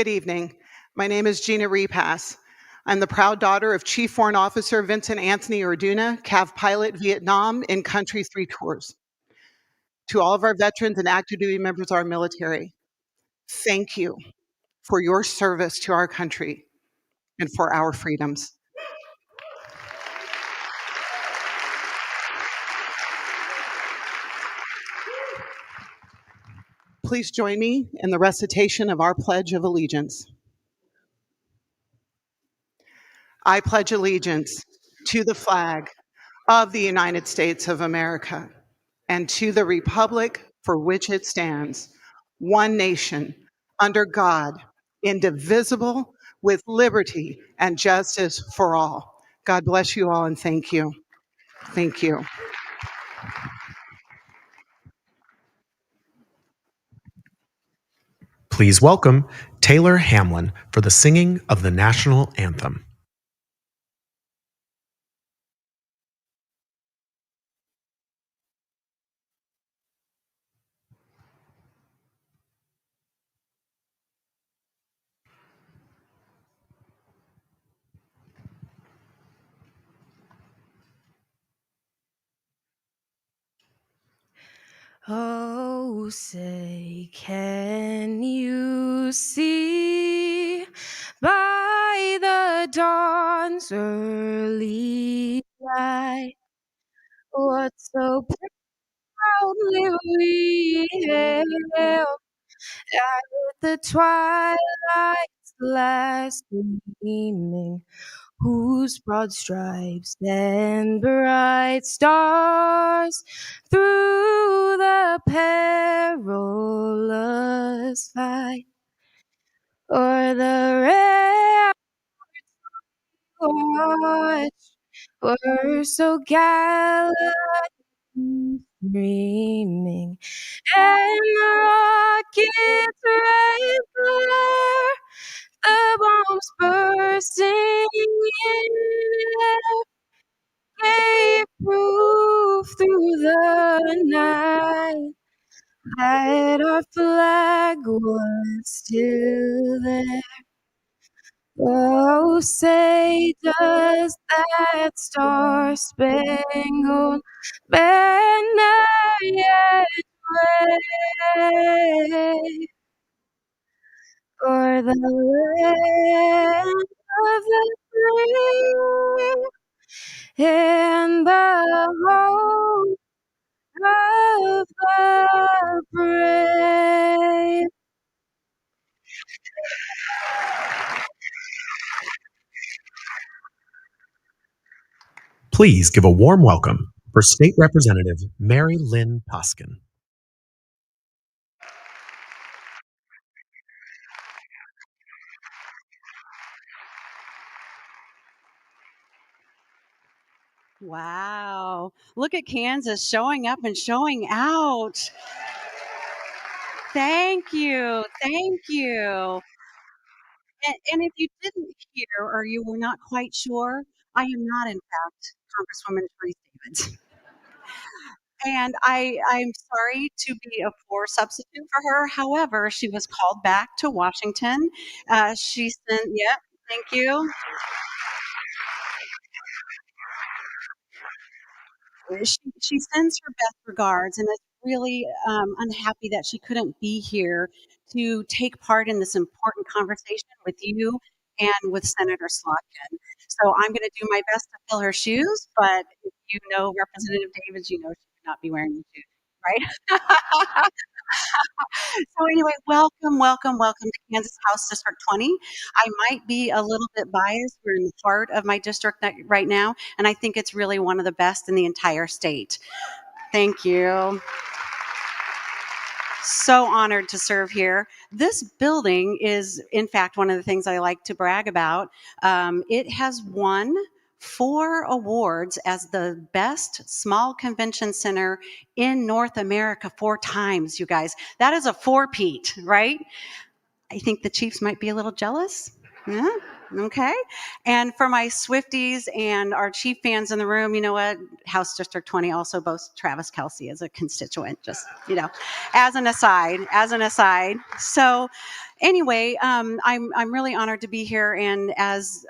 Good evening. My name is Gina Repass. I'm the proud daughter of Chief Foreign Officer Vincent Anthony Orduna, Cav Pilot, Vietnam, in Country 3 tours. To all of our veterans and active duty members of our military, thank you for your service to our country and for our freedoms. Please join me in the recitation of our Pledge of Allegiance. I pledge allegiance to the flag of the United States of America and to the republic for which it stands, one nation, under God, indivisible, with liberty and justice for all. God bless you all and thank you. Thank you. Please welcome Taylor Hamlin for the singing of the national anthem. Oh, say, can you see by the dawn's early light what so proudly we hailed at the twilight's last gleaming, whose broad stripes and bright stars through the perilous fight o'er the ramparts were so gallant streaming, and the rocket's red glare, the bombs bursting in air, gave proof through the night that our flag was still there. Oh, say does that star-spangled banner yet wave o'er the land of the free and the home of the brave? Please give a warm welcome for State Representative Mary Lynn Poskin. Wow. Look at Kansas showing up and showing out. Thank you. Thank you. And if you didn't hear or you were not quite sure, I am not, in fact, Congresswoman Sharice Davids. And I'm sorry to be a poor substitute for her. However, she was called back to Washington. She sent, yeah, thank you. She sends her best regards and is really unhappy that she couldn't be here to take part in this important conversation with you and with Senator Slotkin. So I'm going to do my best to fill her shoes, but if you know Representative Davids, you know she would not be wearing the shoes, right? So anyway, welcome to Kansas House District 20. I might be a little bit biased. We're in the heart of my district right now, and I think it's really one of the best in the entire state. Thank you. So honored to serve here. This building is, in fact, one of the things I like to brag about. It has won 4 awards as the best small convention center in North America 4 times, you guys. That is a 4-peat, right? I think the Chiefs might be a little jealous. Yeah, okay. And for my Swifties and our Chief fans in the room, you know what? House District 20 also boasts Travis Kelce as a constituent, just, as an aside. So Anyway, I'm really honored to be here, and as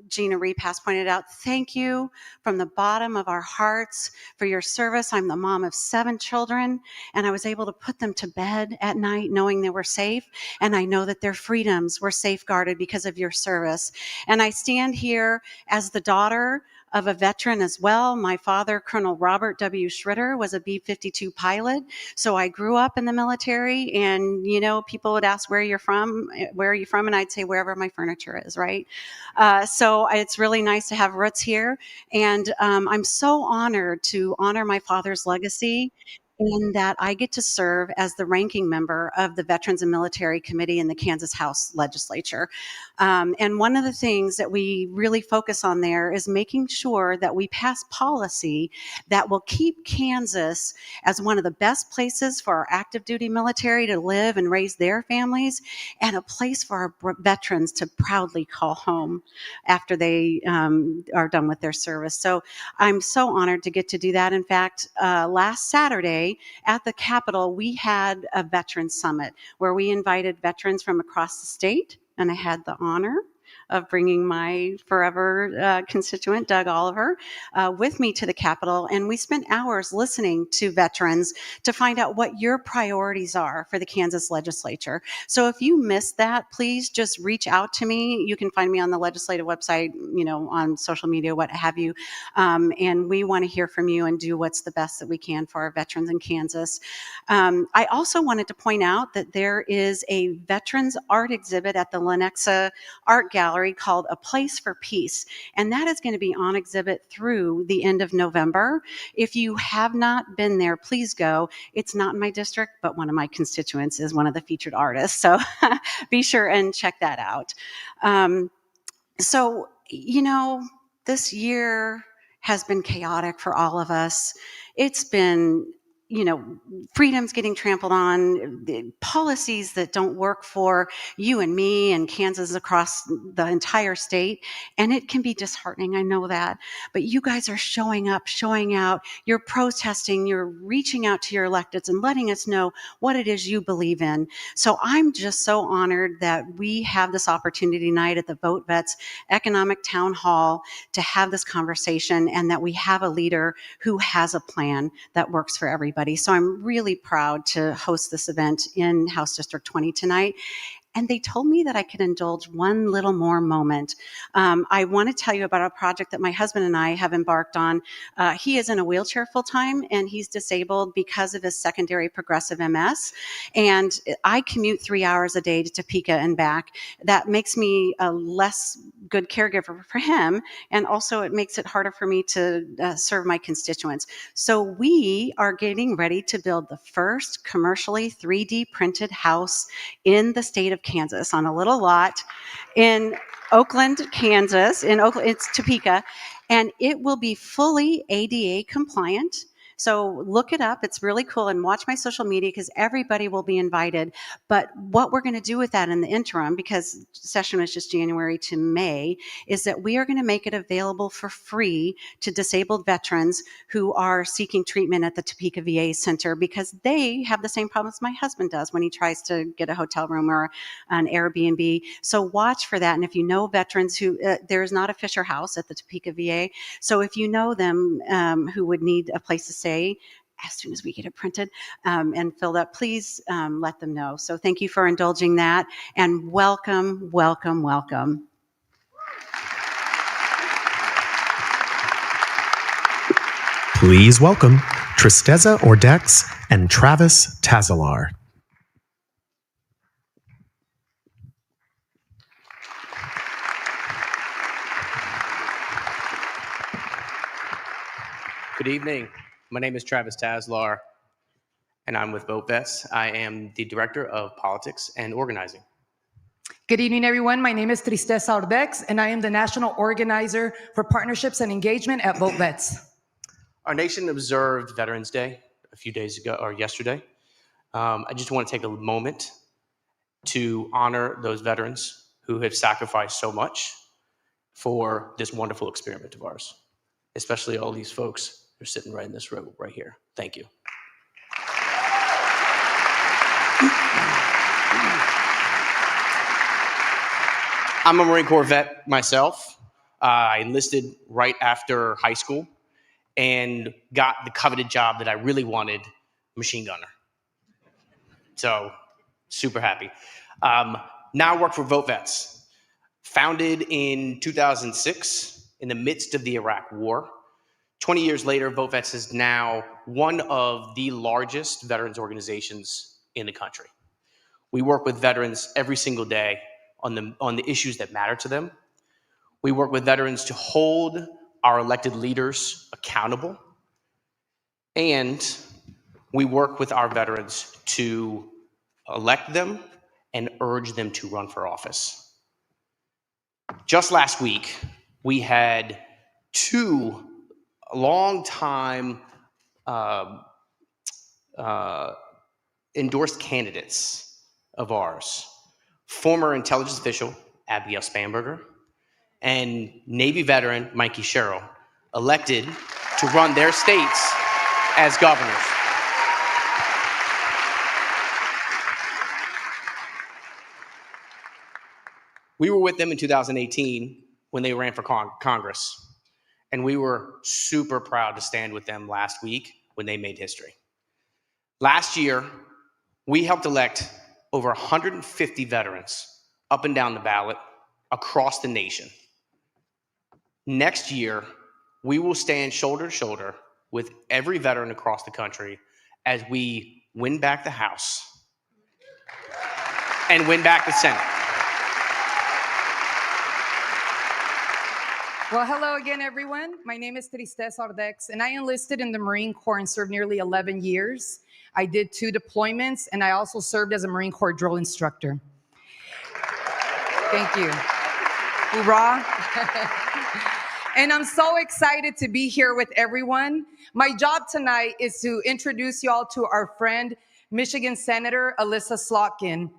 Gina Reap has pointed out, thank you from the bottom of our hearts for your service. I'm the mom of 7 children, and I was able to put them to bed at night knowing they were safe, and I know that their freedoms were safeguarded because of your service. And I stand here as the daughter of a veteran as well. My father, Colonel Robert W. Schroeder, was a B-52 pilot. So I grew up in the military, and, you know, people would ask, where are you from? And I'd say, wherever my furniture is, right? So it's really nice to have roots here. And I'm so honored to honor my father's legacy in that I get to serve as the ranking member of the Veterans and Military Committee in the Kansas House Legislature. And one of the things that we really focus on there is making sure that we pass policy that will keep Kansas as one of the best places for our active duty military to live and raise their families, and a place for our veterans to proudly call home after they are done with their service. So I'm so honored to get to do that. In fact, last Saturday at the Capitol, we had a Veterans Summit where we invited veterans from across the state, and I had the honor of bringing my forever constituent, Doug Oliver, with me to the Capitol. And we spent hours listening to veterans to find out what your priorities are for the Kansas legislature. So if you missed that, please just reach out to me. You can find me on the legislative website, you know, on social media, what have you. And we want to hear from you and do what's the best that we can for our veterans in Kansas. I also wanted to point out that there is a veterans art exhibit at the Lenexa Art Gallery called A Place for Peace, and that is going to be on exhibit through the end of November. If you have not been there, please go. It's not in my district, but one of my constituents is one of the featured artists, so be sure and check that out. So, you know, this year has been chaotic for all of us. It's been, you know, freedoms getting trampled on, the policies that don't work for you and me and Kansas across the entire state. And it can be disheartening, I know that. But you guys are showing up, showing out, you're protesting, you're reaching out to your electeds and letting us know what it is you believe in. So I'm just so honored that we have this opportunity tonight at the VoteVets Economic Town Hall to have this conversation, and that we have a leader who has a plan that works for everybody. So I'm really proud to host this event in House District 20 tonight. And they told me that I could indulge one little more moment. I want to tell you about a project that my husband and I have embarked on. He is in a wheelchair full-time, and he's disabled because of his secondary progressive MS. And I commute 3 hours a day to Topeka and back. That makes me a less good caregiver for him, and also it makes it harder for me to serve my constituents. So we are getting ready to build the first commercially 3D printed house in the state of Kansas on a little lot in Oakland, Kansas. It's Topeka, and it will be fully ADA compliant. So look it up. It's really cool, and watch my social media because everybody will be invited. But what we're going to do with that in the interim, because session was just January to May, is that we are going to make it available for free to disabled veterans who are seeking treatment at the Topeka VA Center, because they have the same problems my husband does when he tries to get a hotel room or an Airbnb. So watch for that. And if you know veterans who, there is not a Fisher House at the Topeka VA. So if you know them who would need a place to stay, as soon as we get it printed and filled up, please let them know. So thank you for indulging that, and welcome, welcome, welcome. Please welcome Tristeza Ordex and Travis Tazalar. Good evening. My name is Travis Tazalar, and I'm with VoteVets. I am the Director of Politics and Organizing. Good evening, everyone. My name is Tristeza Ordex, and I am the National Organizer for Partnerships and Engagement at VoteVets. Our nation observed Veterans Day a few days ago, or yesterday. I just want to take a moment to honor those veterans who have sacrificed so much for this wonderful experiment of ours, especially all these folks who are sitting right in this row right here. Thank you. I'm a Marine Corps vet myself. I enlisted right after high school and got the coveted job that I really wanted, machine gunner. So, super happy. Now I work for VoteVets. Founded in 2006 in the midst of the Iraq War. 20 years later, VoteVets is now one of the largest veterans organizations in the country. We work with veterans every single day on the issues that matter to them. We work with veterans to hold our elected leaders accountable. And we work with our veterans to elect them and urge them to run for office. Just last week, we had two long-time endorsed candidates of ours, former intelligence official Abigail Spanberger and Navy veteran Mikey Sherrill, elected to run their states as governors. We were with them in 2018 when they ran for Congress, and we were super proud to stand with them last week when they made history. Last year, we helped elect over 150 veterans up and down the ballot across the nation. Next year, we will stand shoulder to shoulder with every veteran across the country as we win back the House and win back the Senate. Well, hello again, everyone. My name is Sharice Davids, and I enlisted in the Marine Corps and served nearly 11 years. I did 2 deployments, and I also served as a Marine Corps drill instructor. Thank you. Hoorah. And I'm so excited to be here with everyone. My job tonight is to introduce y'all to our friend, Michigan Senator Elissa Slotkin.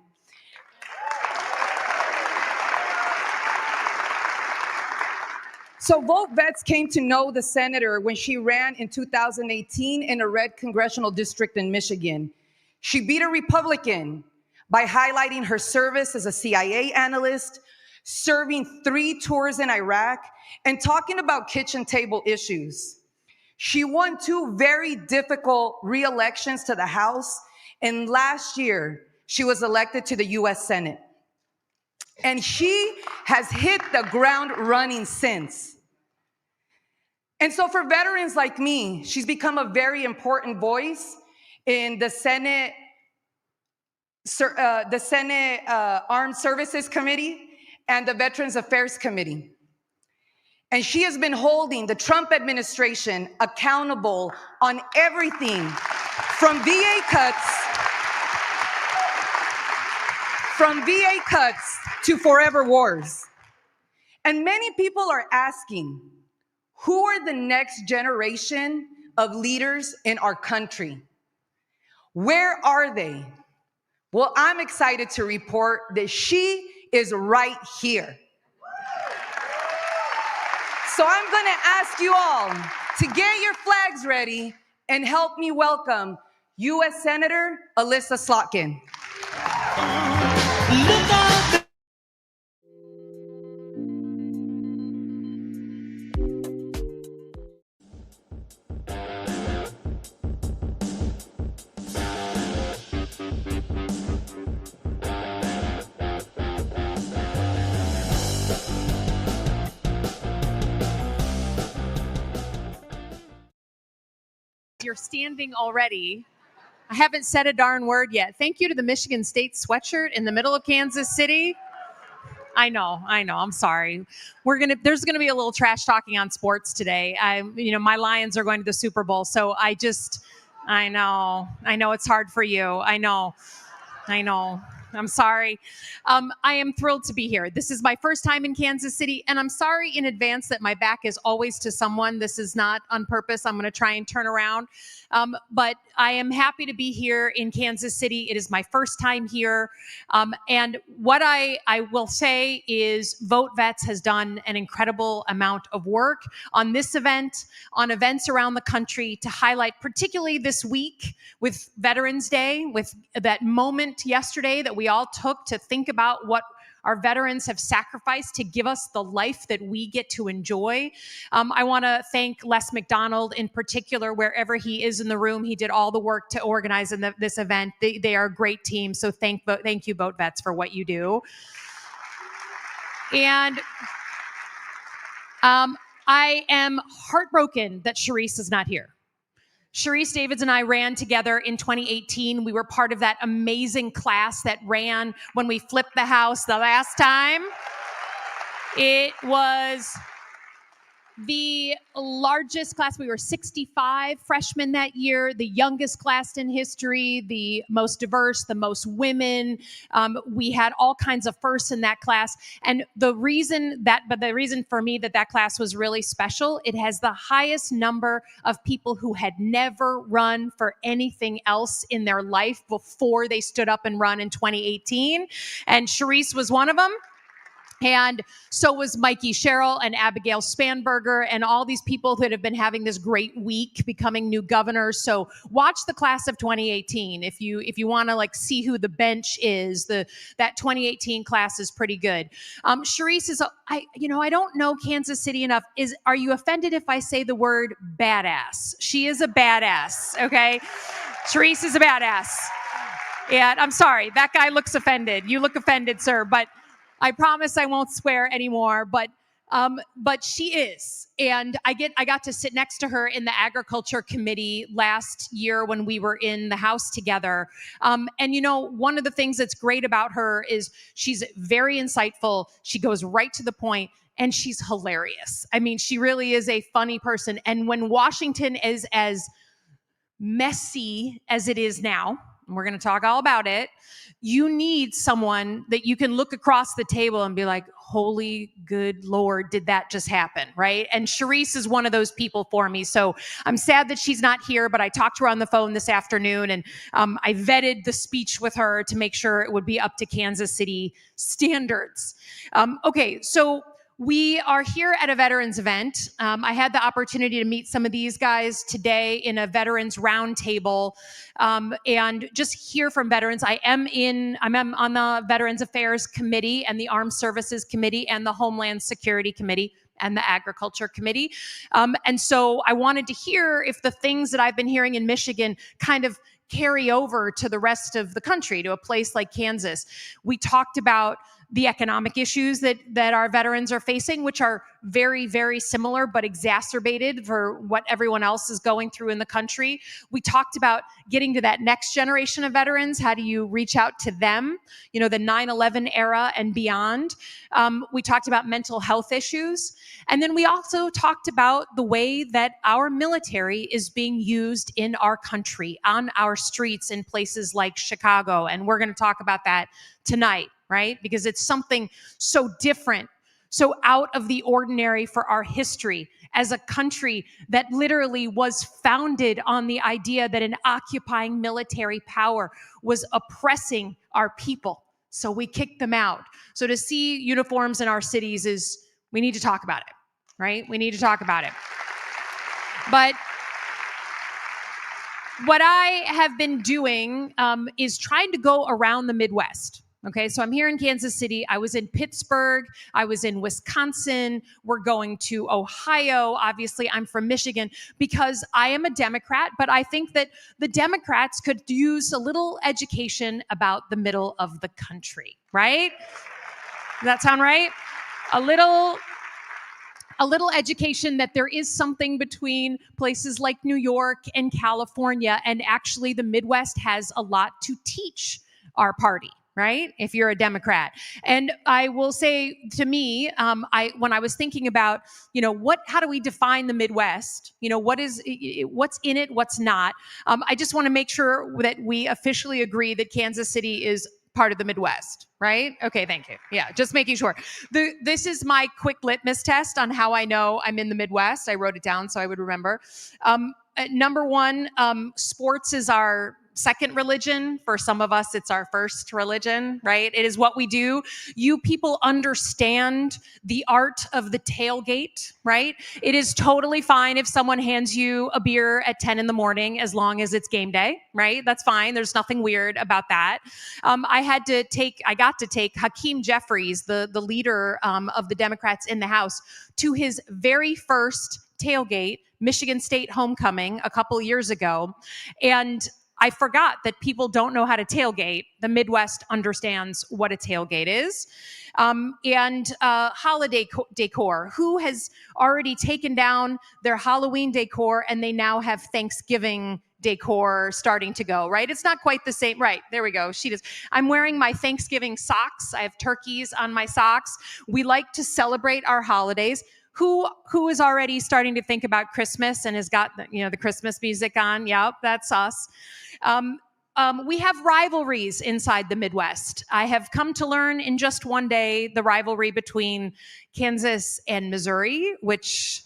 So VoteVets came to know the senator when she ran in 2018 in a red congressional district in Michigan. She beat a Republican by highlighting her service as a CIA analyst, serving 3 tours in Iraq, and talking about kitchen table issues. She won 2 very difficult re-elections to the House, and last year, she was elected to the US Senate. And she has hit the ground running since. And so for veterans like me, she's become a very important voice in the Senate Armed Services Committee and the Veterans Affairs Committee. And she has been holding the Trump administration accountable on everything from VA cuts to forever wars. And many people are asking, who are the next generation of leaders in our country? Where are they? Well, I'm excited to report that she is right here. So I'm going to ask you all to get your flags ready and help me welcome U.S. Senator Elissa Slotkin. You're standing already. I haven't said a darn word yet. Thank you to the Michigan State sweatshirt in the middle of Kansas City. I know. I'm sorry. There's gonna be a little trash talking on sports today. My Lions are going to the Super Bowl, so I know it's hard for you. I know. I'm sorry. I am thrilled to be here. This is my first time in Kansas City, and I'm sorry in advance that my back is always to someone. This is not on purpose. I'm going to try and turn around. But I am happy to be here in Kansas City. It is my first time here. And what I will say is VoteVets has done an incredible amount of work on this event, on events around the country to highlight, particularly this week with Veterans Day, with that moment yesterday that we all took to think about what our veterans have sacrificed to give us the life that we get to enjoy. I want to thank Les McDonald in particular, wherever he is in the room. He did all the work to organize this event. They are a great team. So thank you, VoteVets, for what you do. And I am heartbroken that Sharice is not here. Sharice Davids and I ran together in 2018. We were part of that amazing class that ran when we flipped the house the last time. It was the largest class. We were 65 freshmen that year, the youngest class in history, the most diverse, the most women. We had all kinds of firsts in that class. And the reason for me that class was really special, it has the highest number of people who had never run for anything else in their life before they stood up and run in 2018. And Sharice was one of them. And so was Mikey Sherrill and Abigail Spanberger and all these people that have been having this great week becoming new governors. So watch the class of 2018 if you want to like see who the bench is. That 2018 class is pretty good. Sharice is I don't know Kansas City enough. Are you offended if I say the word badass? She is a badass. Okay, Sharice is a badass. Yeah, I'm sorry. That guy looks offended. You look offended, sir. But I promise I won't swear anymore, but she is. And I got to sit next to her in the agriculture committee last year when we were in the house together. And one of the things that's great about her is she's very insightful. She goes right to the point. And she's hilarious. I mean, she really is a funny person. And when Washington is as messy as it is now, and we're going to talk all about it, you need someone that you can look across the table and be like, holy good Lord, did that just happen, right? And Sharice is one of those people for me. So I'm sad that she's not here, but I talked to her on the phone this afternoon, and I vetted the speech with her to make sure it would be up to Kansas City standards. Okay, so we are here at a veterans event. I had the opportunity to meet some of these guys today in a veterans roundtable and just hear from veterans. I'm on the Veterans Affairs Committee and the Armed Services Committee and the Homeland Security Committee and the Agriculture Committee. And so I wanted to hear if the things that I've been hearing in Michigan kind of carry over to the rest of the country, to a place like Kansas. We talked about the economic issues that our veterans are facing, which are very, very similar, but exacerbated for what everyone else is going through in the country. We talked about getting to that next generation of veterans. How do you reach out to them? The 9/11 era and beyond. We talked about mental health issues. And then we also talked about the way that our military is being used in our country, on our streets in places like Chicago. And we're going to talk about that tonight, right? Because it's something so different, so out of the ordinary for our history as a country that literally was founded on the idea that an occupying military power was oppressing our people. So we kicked them out. So to see uniforms in our cities we need to talk about it, right? We need to talk about it. But what I have been doing is trying to go around the Midwest. Okay, so I'm here in Kansas City. I was in Pittsburgh. I was in Wisconsin. We're going to Ohio. Obviously, I'm from Michigan because I am a Democrat, but I think that the Democrats could use a little education about the middle of the country, right? Does that sound right? A little education that there is something between places like New York and California, and actually the Midwest has a lot to teach our party, right? If you're a Democrat. And I will say, to me, when I was thinking about, how do we define the Midwest? What's in it, what's not? I just want to make sure that we officially agree that Kansas City is part of the Midwest, right? Okay, thank you. Yeah, just making sure. This is my quick litmus test on how I know I'm in the Midwest. I wrote it down so I would remember. Number one, sports is our second religion. For some of us, it's our first religion, right? It is what we do. You people understand the art of the tailgate, right? It is totally fine if someone hands you a beer at 10 in the morning as long as it's game day, right? That's fine. There's nothing weird about that. I got to take Hakeem Jeffries, the leader of the Democrats in the House, to his very first tailgate, Michigan State homecoming, a couple years ago. And I forgot that people don't know how to tailgate. The Midwest understands what a tailgate is. Holiday decor. Who has already taken down their Halloween decor and they now have Thanksgiving decor starting to go, right? It's not quite the same. Right, there we go. She does. I'm wearing my Thanksgiving socks. I have turkeys on my socks. We like to celebrate our holidays. Who is already starting to think about Christmas and has got the Christmas music on? Yep, that's us. We have rivalries inside the Midwest. I have come to learn in just one day the rivalry between Kansas and Missouri, which,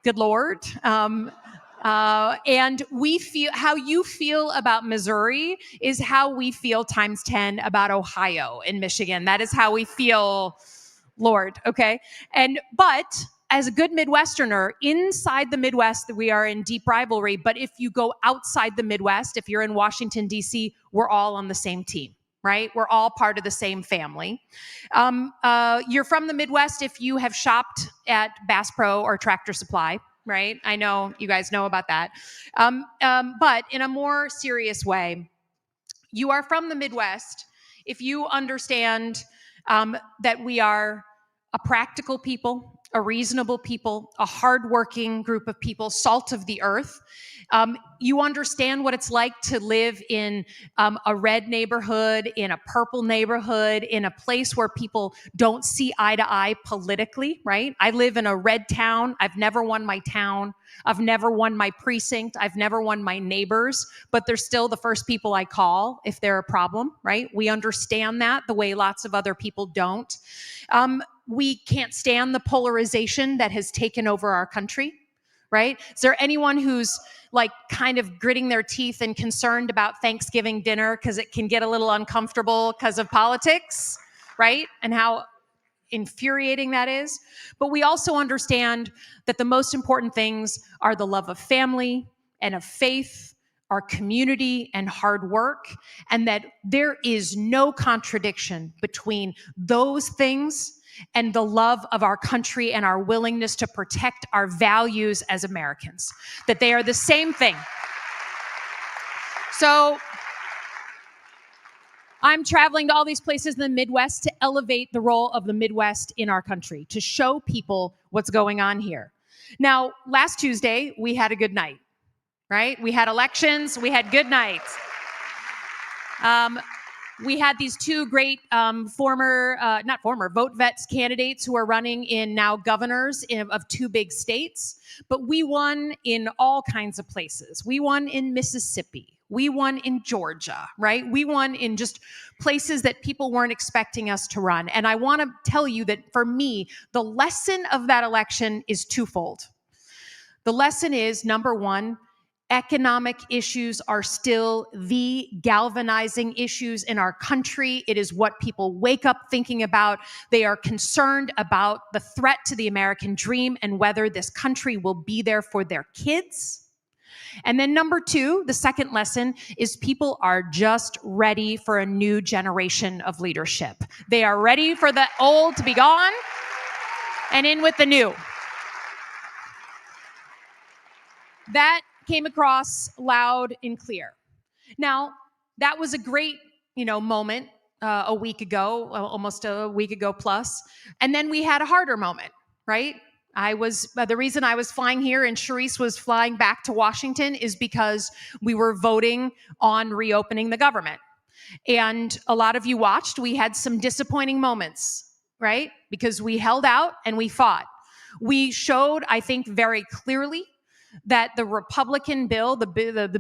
good Lord. And we feel how you feel about Missouri is how we feel times 10 about Ohio and Michigan. That is how we feel, Lord. Okay. But as a good Midwesterner, inside the Midwest, we are in deep rivalry. But if you go outside the Midwest, if you're in Washington, D.C., we're all on the same team, right? We're all part of the same family. You're from the Midwest if you have shopped at Bass Pro or Tractor Supply, right? I know you guys know about that. But in a more serious way, you are from the Midwest if you understand that we are a practical people, a reasonable people, a hardworking group of people, salt of the earth. You understand what it's like to live in a red neighborhood, in a purple neighborhood, in a place where people don't see eye to eye politically, right? I live in a red town. I've never won my town. I've never won my precinct. I've never won my neighbors, but they're still the first people I call if they're a problem, right? We understand that the way lots of other people don't. We can't stand the polarization that has taken over our country, right? Is there anyone who's like kind of gritting their teeth and concerned about Thanksgiving dinner because it can get a little uncomfortable because of politics, right? And how infuriating that is. But we also understand that the most important things are the love of family and of faith, our community and hard work, and that there is no contradiction between those things and the love of our country and our willingness to protect our values as Americans, that they are the same thing. So I'm traveling to all these places in the Midwest to elevate the role of the Midwest in our country, to show people what's going on here. Now, last Tuesday, we had a good night, right? We had elections, we had good nights. We had these two great VoteVets candidates who are running in now governors of two big states, but we won in all kinds of places. We won in Mississippi. We won in Georgia, right? We won in just places that people weren't expecting us to run. And I want to tell you that for me, the lesson of that election is twofold. The lesson is, number one, economic issues are still the galvanizing issues in our country. It is what people wake up thinking about. They are concerned about the threat to the American dream and whether this country will be there for their kids. And then number two, the second lesson is people are just ready for a new generation of leadership. They are ready for the old to be gone and in with the new. That came across loud and clear. Now, that was a great, moment a week ago, almost a week ago plus. And then we had a harder moment, right? The reason I was flying here and Sharice was flying back to Washington is because we were voting on reopening the government. And a lot of you watched, we had some disappointing moments, right? Because we held out and we fought. We showed, I think, very clearly that the Republican bill, the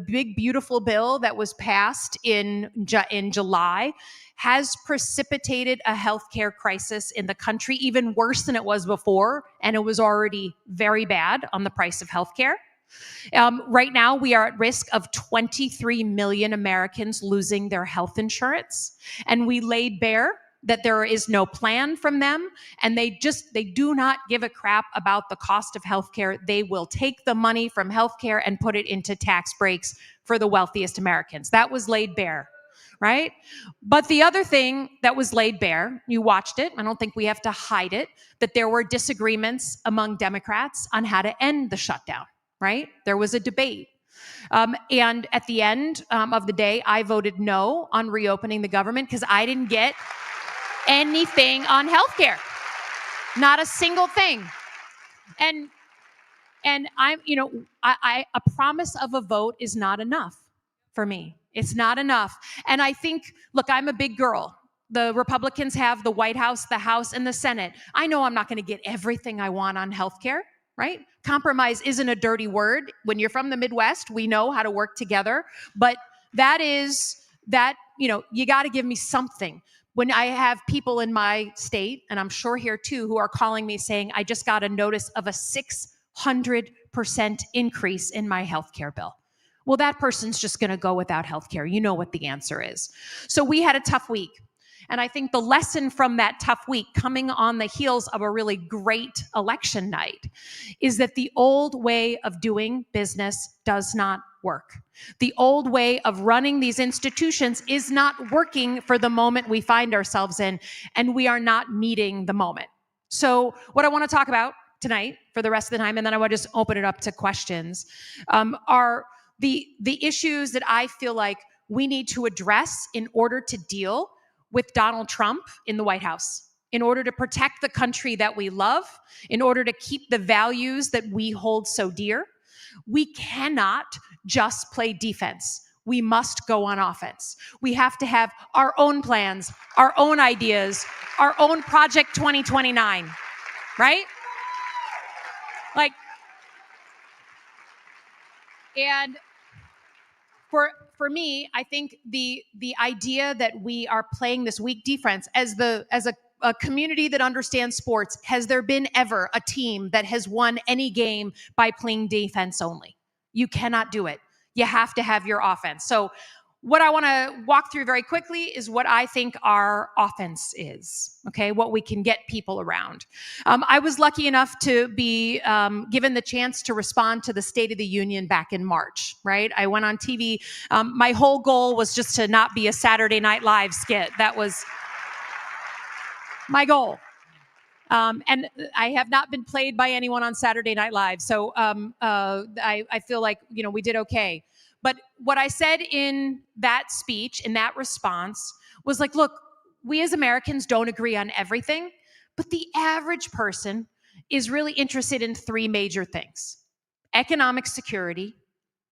big, beautiful bill that was passed in July, has precipitated a healthcare crisis in the country, even worse than it was before, and it was already very bad on the price of healthcare. Right now, we are at risk of 23 million Americans losing their health insurance. And we laid bare that there is no plan from them, and they do not give a crap about the cost of healthcare. They will take the money from healthcare and put it into tax breaks for the wealthiest Americans. That was laid bare, right? But the other thing that was laid bare, you watched it, I don't think we have to hide it, that there were disagreements among Democrats on how to end the shutdown, right? There was a debate. And at the end of the day, I voted no on reopening the government because I didn't get anything on healthcare, not a single thing. And I'm, a promise of a vote is not enough for me. It's not enough. And I think, look, I'm a big girl. The Republicans have the White House, the House, and the Senate. I know I'm not going to get everything I want on healthcare, right? Compromise isn't a dirty word. When you're from the Midwest, we know how to work together. But you got to give me something. When I have people in my state, and I'm sure here too, who are calling me saying, I just got a notice of a 600% increase in my healthcare bill. Well, that person's just going to go without healthcare. You know what the answer is. So we had a tough week. And I think the lesson from that tough week, coming on the heels of a really great election night, is that the old way of doing business does not work. The old way of running these institutions is not working for the moment we find ourselves in, and we are not meeting the moment. So what I want to talk about tonight for the rest of the time, and then I want to just open it up to questions, are the issues that I feel like we need to address in order to deal with Donald Trump in the White House, in order to protect the country that we love, in order to keep the values that we hold so dear. We cannot just play defense. We must go on offense. We have to have our own plans, our own ideas, our own Project 2029, right? And for me, I think the idea that we are playing this weak defense as a community that understands sports, has there been ever a team that has won any game by playing defense only? You cannot do it. You have to have your offense. So what I want to walk through very quickly is what I think our offense is, okay, what we can get people around. I was lucky enough to be given the chance to respond to the State of the Union back in March, right? I went on TV. My whole goal was just to not be a Saturday Night Live skit. That was my goal. And I have not been played by anyone on Saturday Night Live. So I feel like, we did okay. But what I said in that speech, in that response, was like, look, we as Americans don't agree on everything, but the average person is really interested in three major things: economic security,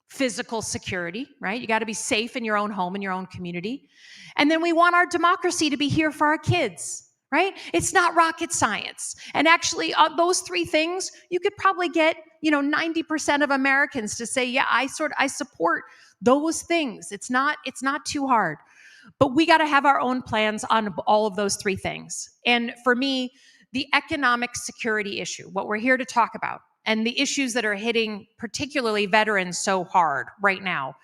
physical security, right? You got to be safe in your own home, in your own community. And then we want our democracy to be here for our kids, right? It's not rocket science. And actually, those three things, you could probably get 90% of Americans to say, yeah, I support those things. It's not too hard. But we got to have our own plans on all of those three things. And for me, the economic security issue, what we're here to talk about, and the issues that are hitting particularly veterans so hard right now,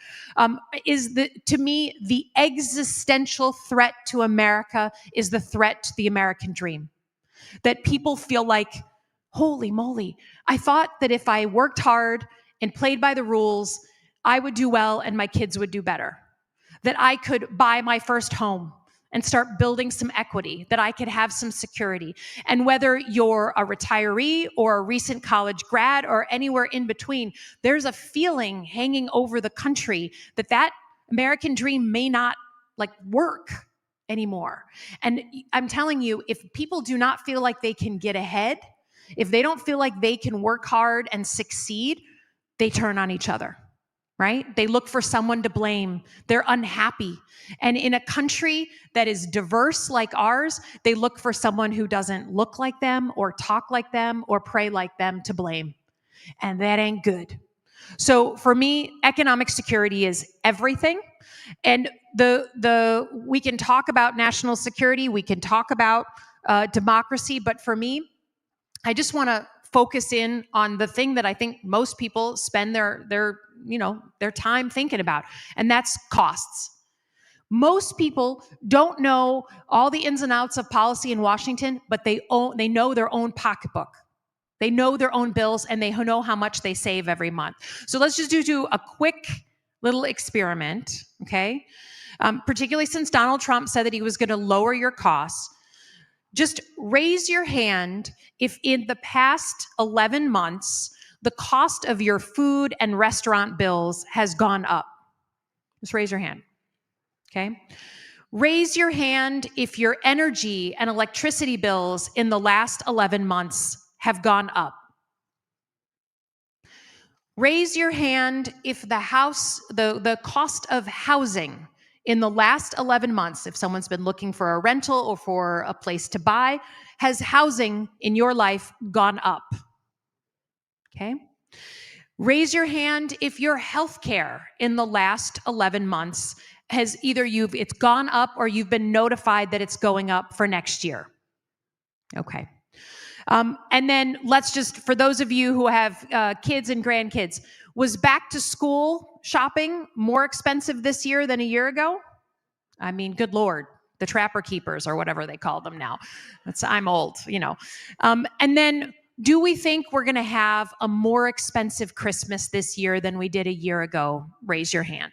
is to me, the existential threat to America is the threat to the American dream. That people feel like, holy moly, I thought that if I worked hard and played by the rules, I would do well and my kids would do better. That I could buy my first home and start building some equity, that I could have some security. And whether you're a retiree or a recent college grad or anywhere in between, there's a feeling hanging over the country that American dream may not work anymore. And I'm telling you, if people do not feel like they can get ahead, if they don't feel like they can work hard and succeed, they turn on each other, right? They look for someone to blame. They're unhappy. And in a country that is diverse like ours, they look for someone who doesn't look like them or talk like them or pray like them to blame. And that ain't good. So for me, economic security is everything. And we can talk about national security, we can talk about democracy, but for me, I just want to focus in on the thing that I think most people spend their time thinking about, and that's costs. Most people don't know all the ins and outs of policy in Washington, but they know their own pocketbook. They know their own bills, and they know how much they save every month. So let's just do a quick little experiment, okay? Particularly since Donald Trump said that he was going to lower your costs. Just raise your hand if in the past 11 months, the cost of your food and restaurant bills has gone up. Just raise your hand, okay? Raise your hand if your energy and electricity bills in the last 11 months have gone up. Raise your hand if the cost of housing in the last 11 months, if someone's been looking for a rental or for a place to buy, has housing in your life gone up? Okay. Raise your hand if your health care in the last 11 months has it's gone up or you've been notified that it's going up for next year. Okay. And then let's just, for those of you who have kids and grandkids, was back to school shopping more expensive this year than a year ago? I mean, good Lord, the trapper keepers or whatever they call them now. I'm old, And then do we think we're going to have a more expensive Christmas this year than we did a year ago? Raise your hand.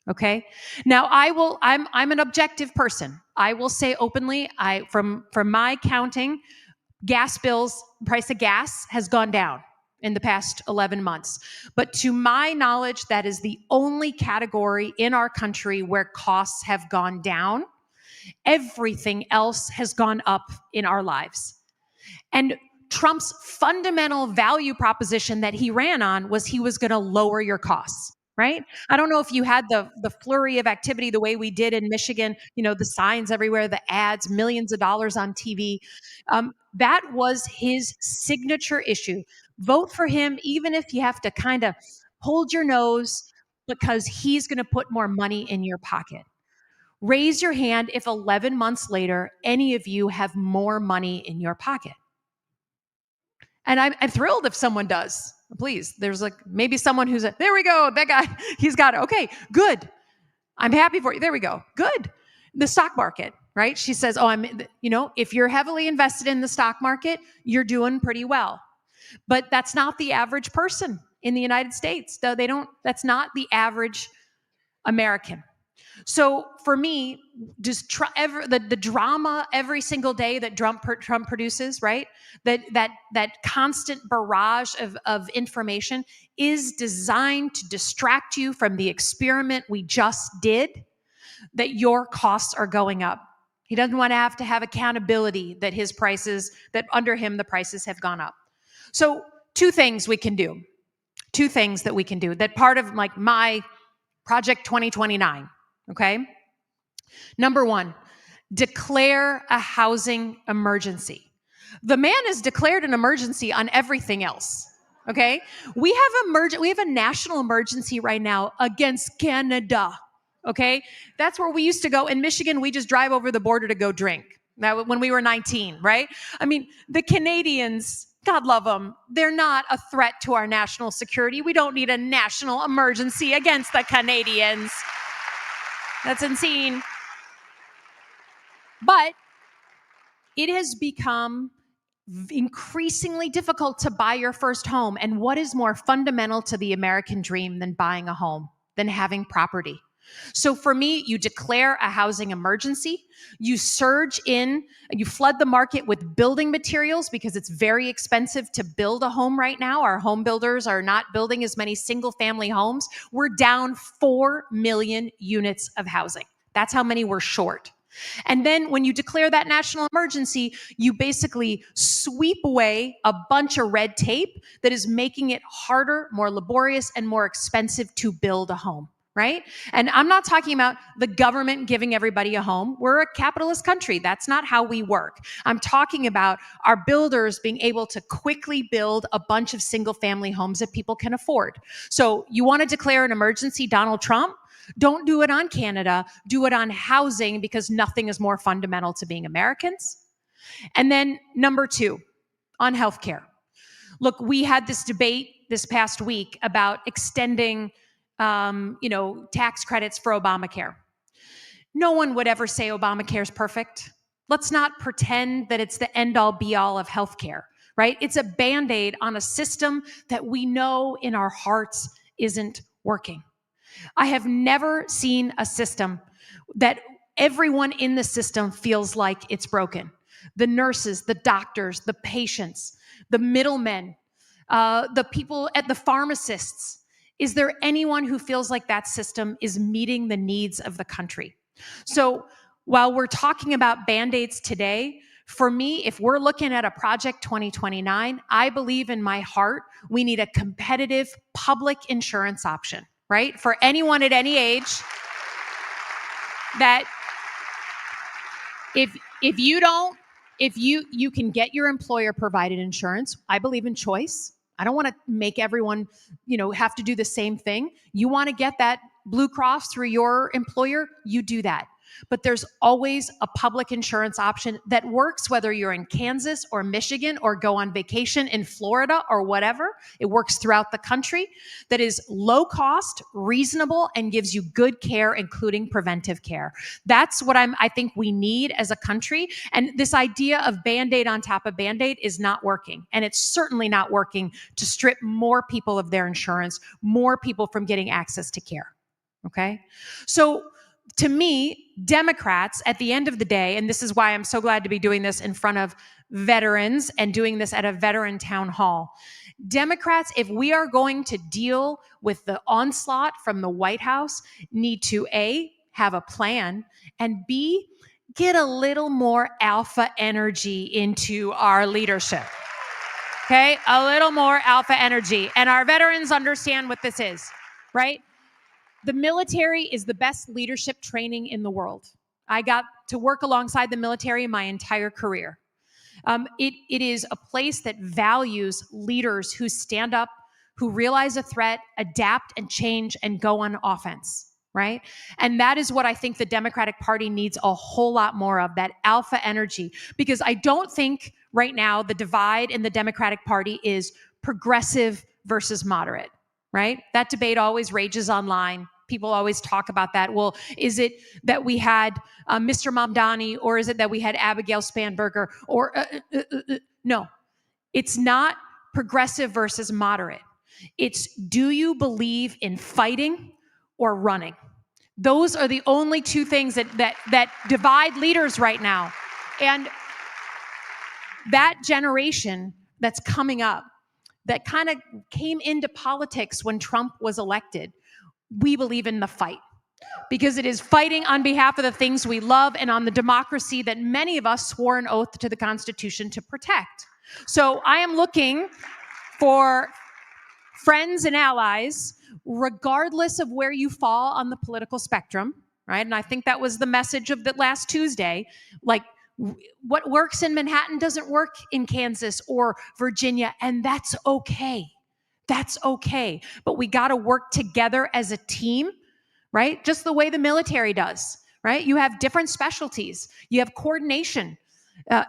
Okay. Now I'm an objective person. I will say openly, from my counting, gas bills, price of gas has gone down in the past 11 months. But to my knowledge, that is the only category in our country where costs have gone down. Everything else has gone up in our lives. And Trump's fundamental value proposition that he ran on was he was going to lower your costs. Right? I don't know if you had the flurry of activity the way we did in Michigan, the signs everywhere, the ads, millions of dollars on TV. That was his signature issue. Vote for him, even if you have to kind of hold your nose, because he's going to put more money in your pocket. Raise your hand if 11 months later, any of you have more money in your pocket. And I'm thrilled if someone does. Please, there's maybe someone who's there we go, that guy, he's got it. Okay, good. I'm happy for you. There we go. Good. The stock market, right? She says, if you're heavily invested in the stock market, you're doing pretty well. But that's not the average person in the United States. That's not the average American. So for me, just the drama every single day that Trump produces, right? That constant barrage of information is designed to distract you from the experiment we just did, that your costs are going up. He doesn't want to have accountability that under him, the prices have gone up. So two things we can do. Two things that we can do that part of my Project 2029. Okay. Number one, declare a housing emergency. The man has declared an emergency on everything else. Okay. We have a national emergency right now against Canada. Okay. That's where we used to go. In Michigan, we just drive over the border to go drink. That when we were 19, right? I mean, the Canadians, God love them, they're not a threat to our national security. We don't need a national emergency against the Canadians. That's insane. But it has become increasingly difficult to buy your first home. And what is more fundamental to the American dream than buying a home, than having property? So for me, you declare a housing emergency, you surge in, you flood the market with building materials because it's very expensive to build a home right now. Our home builders are not building as many single family homes. We're down 4 million units of housing. That's how many we're short. And then when you declare that national emergency, you basically sweep away a bunch of red tape that is making it harder, more laborious, and more expensive to build a home. Right? And I'm not talking about the government giving everybody a home. We're a capitalist country. That's not how we work. I'm talking about our builders being able to quickly build a bunch of single family homes that people can afford. So you want to declare an emergency, Donald Trump? Don't do it on Canada. Do it on housing, because nothing is more fundamental to being Americans. And then number two, on healthcare. Look, we had this debate this past week about extending, tax credits for Obamacare. No one would ever say Obamacare is perfect. Let's not pretend that it's the end all be all of healthcare, right? It's a Band-Aid on a system that we know in our hearts isn't working. I have never seen a system that everyone in the system feels like it's broken. The nurses, the doctors, the patients, the middlemen, the people at the pharmacists. Is there anyone who feels like that system is meeting the needs of the country? So while we're talking about Band-Aids today, for me, if we're looking at a Project 2029, I believe in my heart we need a competitive public insurance option, right? For anyone at any age, that if you can get your employer provided insurance. I believe in choice. I don't want to make everyone, have to do the same thing. You want to get that Blue Cross through your employer, you do that. But there's always a public insurance option that works, whether you're in Kansas or Michigan or go on vacation in Florida or whatever. It works throughout the country, that is low cost, reasonable, and gives you good care, including preventive care. That's what I think we need as a country. And this idea of Band-Aid on top of Band-Aid is not working. And it's certainly not working to strip more people of their insurance, more people from getting access to care. Okay? So to me, Democrats, at the end of the day, and this is why I'm so glad to be doing this in front of veterans and doing this at a veteran town hall. Democrats, if we are going to deal with the onslaught from the White House, need to A, have a plan, and B, get a little more alpha energy into our leadership. Okay? A little more alpha energy. And our veterans understand what this is, right? The military is the best leadership training in the world. I got to work alongside the military my entire career. It is a place that values leaders who stand up, who realize a threat, adapt and change, and go on offense, right? And that is what I think the Democratic Party needs a whole lot more of, that alpha energy. Because I don't think right now the divide in the Democratic Party is progressive versus moderate, right? That debate always rages online. People always talk about that. Well, is it that we had Mr. Mamdani, or is it that we had Abigail Spanberger? Or no, it's not progressive versus moderate. It's, do you believe in fighting or running? Those are the only two things that divide leaders right now. And that generation that's coming up, that kind of came into politics when Trump was elected, we believe in the fight, because it is fighting on behalf of the things we love and on the democracy that many of us swore an oath to the Constitution to protect. So I am looking for friends and allies, regardless of where you fall on the political spectrum, right? And I think that was the message of the last Tuesday. Like, what works in Manhattan doesn't work in Kansas or Virginia, and that's okay. That's okay. But we got to work together as a team, right? Just the way the military does, right? You have different specialties. You have coordination.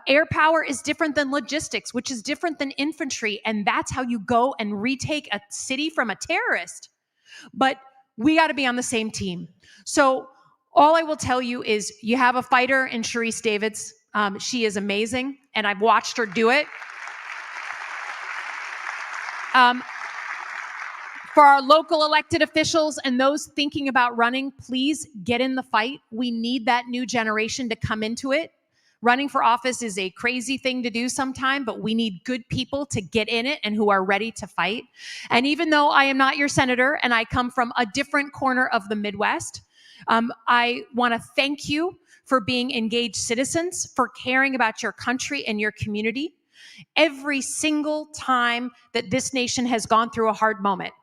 Air power is different than logistics, which is different than infantry. And that's how you go and retake a city from a terrorist. But we got to be on the same team. So all I will tell you is you have a fighter in Sharice Davids. She is amazing, and I've watched her do it. For our local elected officials and those thinking about running, please get in the fight. We need that new generation to come into it. Running for office is a crazy thing to do sometime, but we need good people to get in it and who are ready to fight. And even though I am not your senator and I come from a different corner of the Midwest, I want to thank you for being engaged citizens, for caring about your country and your community. Every single time that this nation has gone through a hard moment,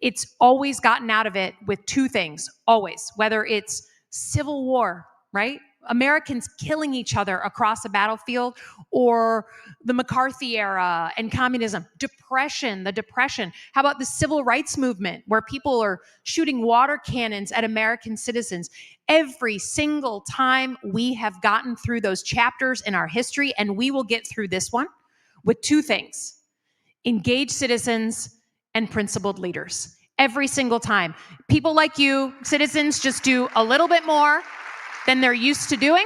it's always gotten out of it with two things, always, whether it's civil war, right? Americans killing each other across a battlefield, or the McCarthy era and communism, depression, the depression. How about the civil rights movement, where people are shooting water cannons at American citizens? Every single time we have gotten through those chapters in our history, and we will get through this one with two things. engaged citizens and principled leaders. Every single time. People like you, citizens, just do a little bit more than they're used to doing.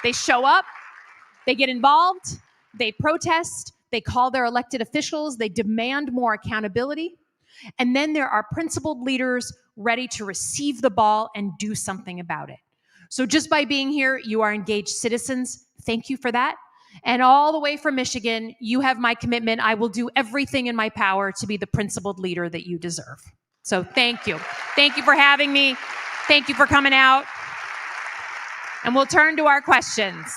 They show up, they get involved, they protest, they call their elected officials, they demand more accountability. And then there are principled leaders ready to receive the ball and do something about it. So just by being here, you are engaged citizens. Thank you for that. And all the way from Michigan, you have my commitment. I will do everything in my power to be the principled leader that you deserve. So thank you. Thank you for having me. Thank you for coming out. And we'll turn to our questions.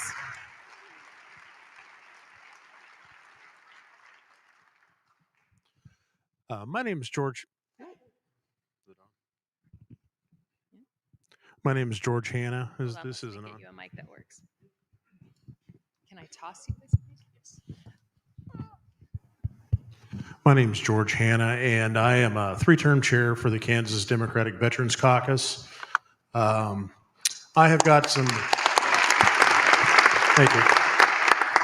My name is George. My name is George Hanna. This isn't on. Get you a mic that works. Can I toss you this? My name is George Hanna, and I am a three-term chair for the Kansas Democratic Veterans Caucus. I have got some. Thank you.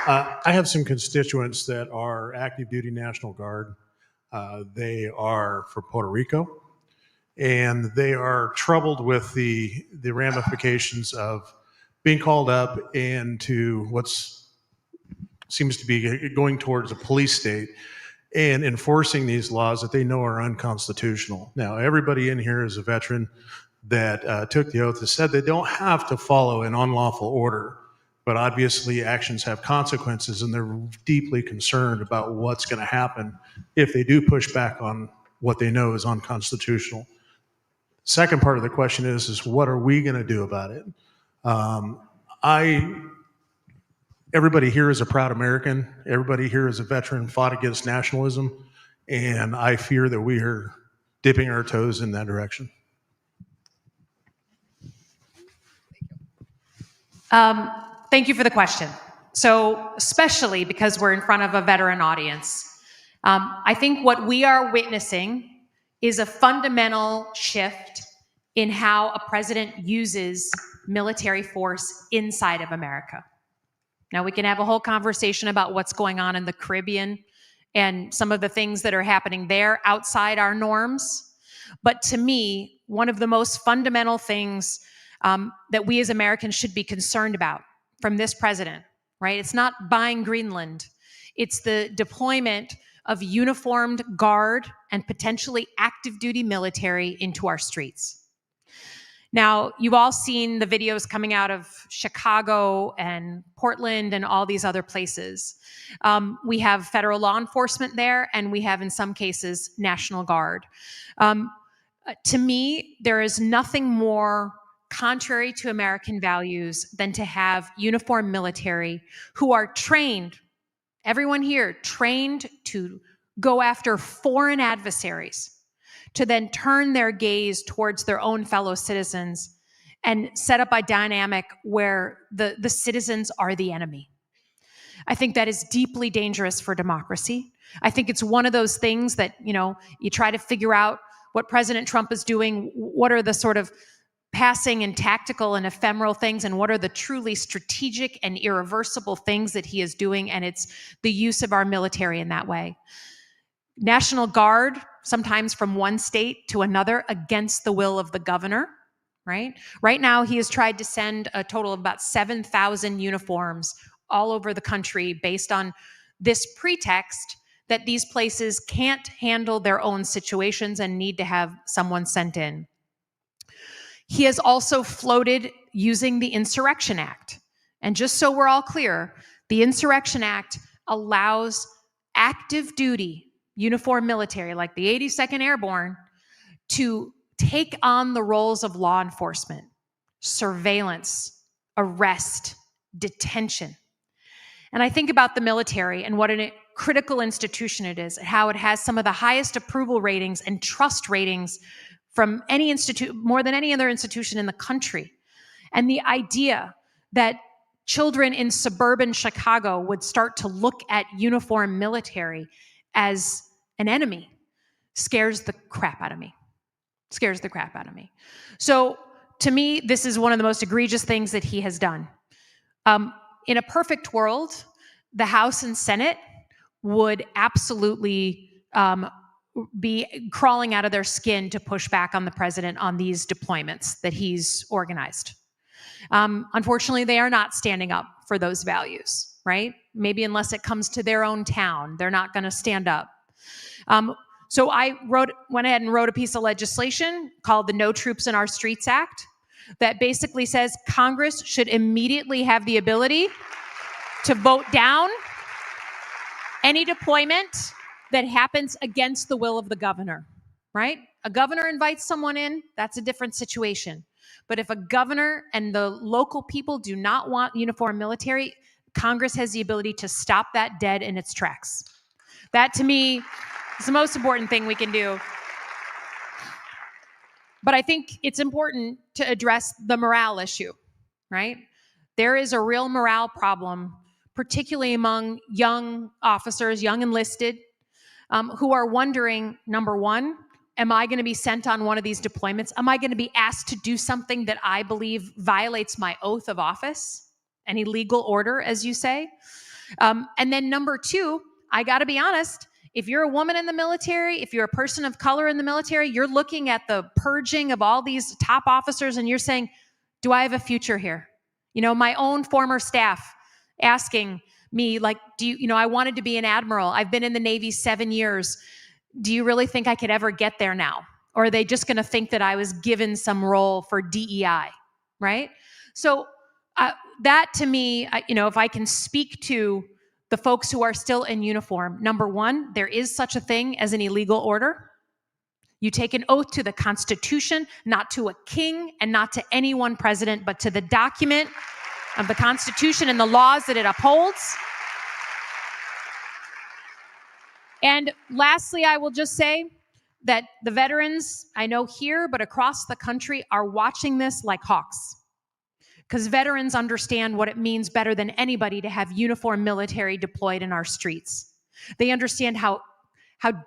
I have some constituents that are active duty National Guard. They are from Puerto Rico, and they are troubled with the ramifications of being called up into what's seems to be going towards a police state and enforcing these laws that they know are unconstitutional. Now, everybody in here is a veteran that took the oath and said they don't have to follow an unlawful order, but obviously actions have consequences, and they're deeply concerned about what's going to happen if they do push back on what they know is unconstitutional. Second part of the question is what are we going to do about it? Everybody here is a proud American. Everybody here is a veteran, fought against nationalism, and I fear that we are dipping our toes in that direction. Thank you for the question. So, especially because we're in front of a veteran audience, I think what we are witnessing is a fundamental shift in how a president uses military force inside of America. Now, we can have a whole conversation about what's going on in the Caribbean and some of the things that are happening there outside our norms. But to me, one of the most fundamental things that we as Americans should be concerned about from this president, right? It's not buying Greenland. It's the deployment of uniformed guard and potentially active duty military into our streets. Now, you've all seen the videos coming out of Chicago and Portland and all these other places. We have federal law enforcement there, and we have, in some cases, National Guard. To me, there is nothing more contrary to American values than to have uniformed military who are trained, everyone here, trained to go after foreign adversaries, to then turn their gaze towards their own fellow citizens and set up a dynamic where the citizens are the enemy. I think that is deeply dangerous for democracy. I think it's one of those things that, you try to figure out what President Trump is doing, what are the sort of passing and tactical and ephemeral things, and what are the truly strategic and irreversible things that he is doing, and it's the use of our military in that way. National Guard, sometimes from one state to another against the will of the governor, right? Right now, he has tried to send a total of about 7,000 uniforms all over the country based on this pretext that these places can't handle their own situations and need to have someone sent in. He has also floated using the Insurrection Act. And just so we're all clear, the Insurrection Act allows active duty uniformed military like the 82nd Airborne to take on the roles of law enforcement, surveillance, arrest, detention. And I think about the military and what a critical institution it is, how it has some of the highest approval ratings and trust ratings from any institute, more than any other institution in the country. And the idea that children in suburban Chicago would start to look at uniformed military as an enemy scares the crap out of me. Scares the crap out of me. So to me, this is one of the most egregious things that he has done. In a perfect world, the House and Senate would absolutely be crawling out of their skin to push back on the president on these deployments that he's organized. Unfortunately, they are not standing up for those values, right? Maybe unless it comes to their own town, they're not going to stand up. So I went ahead and wrote a piece of legislation called the No Troops in Our Streets Act that basically says Congress should immediately have the ability to vote down any deployment that happens against the will of the governor, right? A governor invites someone in, that's a different situation. But if a governor and the local people do not want uniformed military, Congress has the ability to stop that dead in its tracks. That, to me, is the most important thing we can do. But I think it's important to address the morale issue, right? There is a real morale problem, particularly among young officers, young enlisted, who are wondering, number one, am I going to be sent on one of these deployments? Am I going to be asked to do something that I believe violates my oath of office, any legal order, as you say? And then number two, I got to be honest, if you're a woman in the military, if you're a person of color in the military, you're looking at the purging of all these top officers and you're saying, do I have a future here? You know, my own former staff asking me, like, I wanted to be an admiral. I've been in the Navy 7 years. Do you really think I could ever get there now? Or are they just going to think that I was given some role for DEI, right? So that to me, if I can speak to the folks who are still in uniform, number one, there is such a thing as an illegal order. You take an oath to the Constitution, not to a king and not to any one president, but to the document of the Constitution and the laws that it upholds. And lastly, I will just say that the veterans, I know here, but across the country, are watching this like hawks. Because veterans understand what it means better than anybody to have uniformed military deployed in our streets. They understand how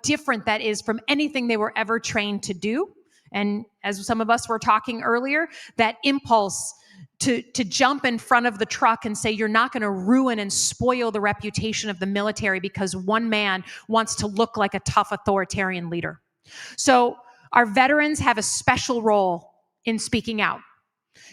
different that is from anything they were ever trained to do. And as some of us were talking earlier, that impulse to jump in front of the truck and say, you're not going to ruin and spoil the reputation of the military because one man wants to look like a tough authoritarian leader. So our veterans have a special role in speaking out.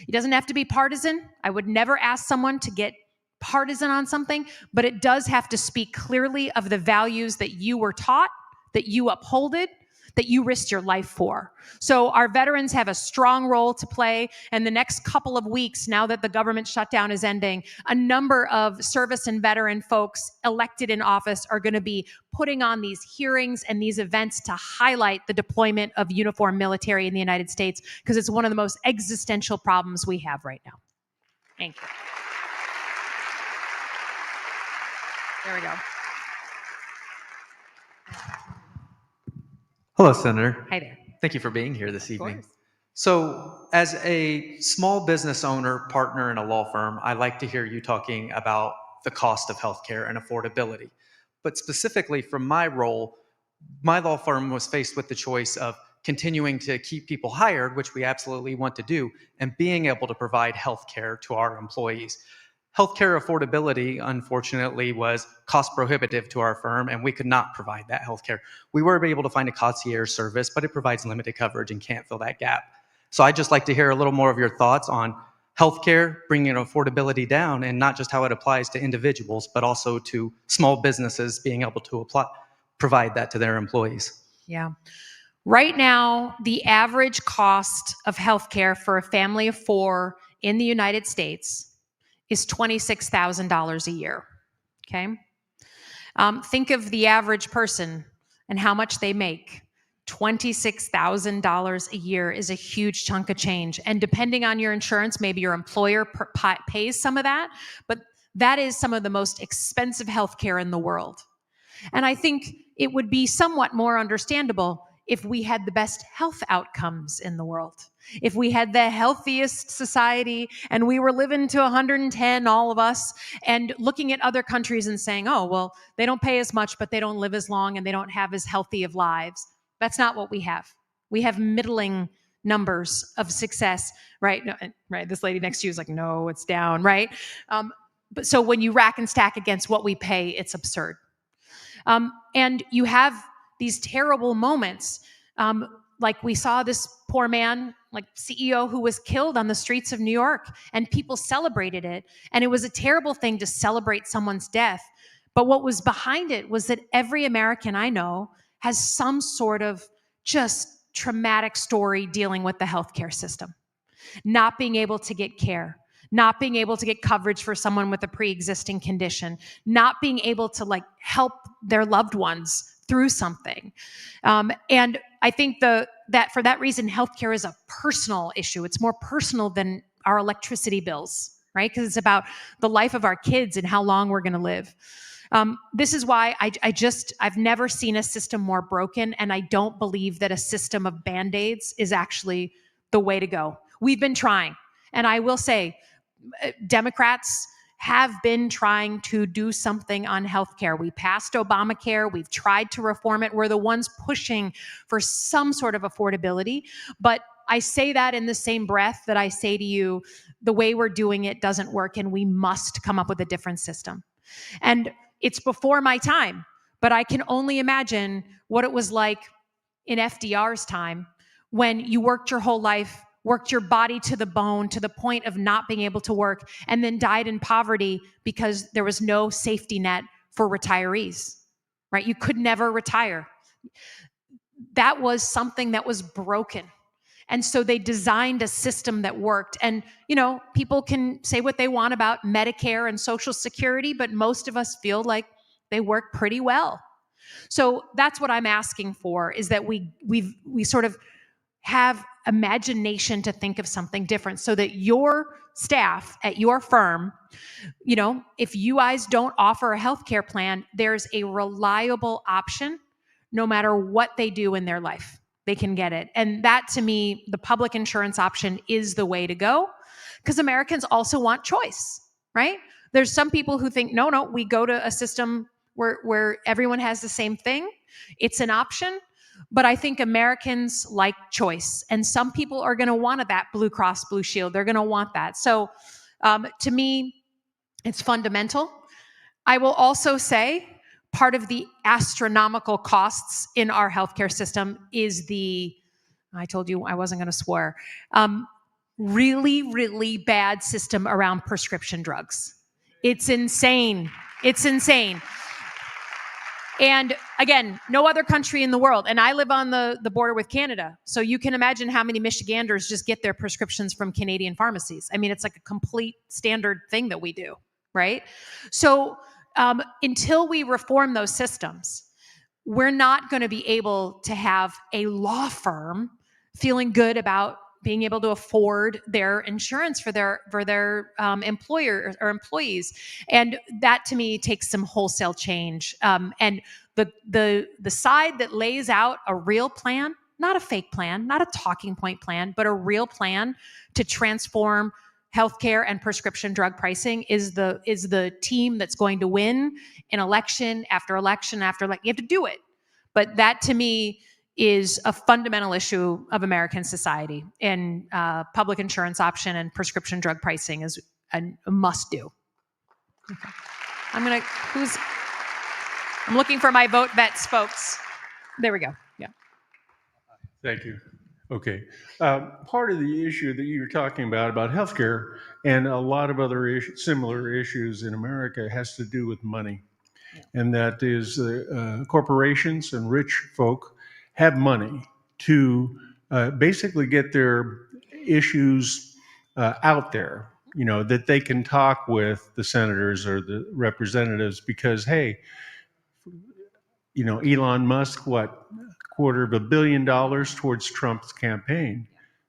It doesn't have to be partisan. I would never ask someone to get partisan on something, but it does have to speak clearly of the values that you were taught, that you upholded, that you risked your life for. So our veterans have a strong role to play. And the next couple of weeks, now that the government shutdown is ending, a number of service and veteran folks elected in office are going to be putting on these hearings and these events to highlight the deployment of uniformed military in the United States, because it's one of the most existential problems we have right now. Thank you. There we go. Hello, Senator. Hi there. Thank you for being here this evening. course. So, as a small business owner, partner in a law firm, I like to hear you talking about the cost of healthcare and affordability. But specifically from my role, my law firm was faced with the choice of continuing to keep people hired, which we absolutely want to do, and being able to provide healthcare to our employees. Healthcare affordability, unfortunately, was cost prohibitive to our firm, and we could not provide that healthcare. We were able to find a concierge service, but it provides limited coverage and can't fill that gap. So I'd just like to hear a little more of your thoughts on healthcare, bringing affordability down, and not just how it applies to individuals, but also to small businesses being able to provide that to their employees. Yeah. Right now, the average cost of healthcare for a family of 4 in the United States is $26,000 a year, okay? Think of the average person and how much they make. $26,000 a year is a huge chunk of change. And depending on your insurance, maybe your employer pays some of that, but that is some of the most expensive healthcare in the world. And I think it would be somewhat more understandable if we had the best health outcomes in the world. If we had the healthiest society and we were living to 110, all of us, and looking at other countries and saying, oh, well, they don't pay as much, but they don't live as long and they don't have as healthy of lives. That's not what we have. We have middling numbers of success, right? No, right. This lady next to you is like, no, it's down, right? But so when you rack and stack against what we pay, it's absurd. And you have these terrible moments. Like we saw this poor man, like CEO, who was killed on the streets of New York, and people celebrated it. And it was a terrible thing to celebrate someone's death. But what was behind it was that every American I know has some sort of just traumatic story dealing with the healthcare system, not being able to get care, not being able to get coverage for someone with a pre-existing condition, not being able to like help their loved ones through something. And I think that for that reason, healthcare is a personal issue. It's more personal than our electricity bills, right? Because it's about the life of our kids and how long we're going to live. This is why I've never seen a system more broken, and I don't believe that a system of Band-Aids is actually the way to go. We've been trying, and I will say, Democrats have been trying to do something on healthcare. We passed Obamacare. We've tried to reform it. We're the ones pushing for some sort of affordability. But I say that in the same breath that I say to you, the way we're doing it doesn't work, and we must come up with a different system. And it's before my time, but I can only imagine what it was like in FDR's time when you worked your whole life, worked your body to the bone to the point of not being able to work, and then died in poverty because there was no safety net for retirees, right? You could never retire. That was something that was broken. And so they designed a system that worked. And, you know, people can say what they want about Medicare and Social Security, but most of us feel like they work pretty well. So that's what I'm asking for, is that we sort of have imagination to think of something different so that your staff at your firm, you know, if you guys don't offer a healthcare plan, there's a reliable option no matter what they do in their life. They can get it. And that, to me, the public insurance option is the way to go, because Americans also want choice, right? There's some people who think, no, we go to a system where everyone has the same thing. It's an option. But I think Americans like choice. And some people are going to want that Blue Cross Blue Shield. They're going to want that. So to me, it's fundamental. I will also say part of the astronomical costs in our healthcare system is I told you I wasn't going to swear, really, really bad system around prescription drugs. It's insane. It's insane. And again, no other country in the world. And I live on the border with Canada. So you can imagine how many Michiganders just get their prescriptions from Canadian pharmacies. I mean, it's like a complete standard thing that we do, right? So until we reform those systems, we're not going to be able to have a law firm feeling good about being able to afford their insurance for their employer or employees. And that, to me, takes some wholesale change. And the side that lays out a real plan, not a fake plan, not a talking point plan, but a real plan to transform healthcare and prescription drug pricing is the team that's going to win in election after election after election. You have to do it. But that, to me, is a fundamental issue of American society, and public insurance option and prescription drug pricing is a must do. Okay. I'm looking for my VoteVets folks. There we go. Yeah. Thank you. Okay. Part of the issue that you're talking about healthcare and a lot of other similar issues in America has to do with money. Yeah. And that is corporations and rich folk have money to basically get their issues out there, you know, that they can talk with the senators or the representatives because, hey, you know, Elon Musk, $250 million towards Trump's campaign.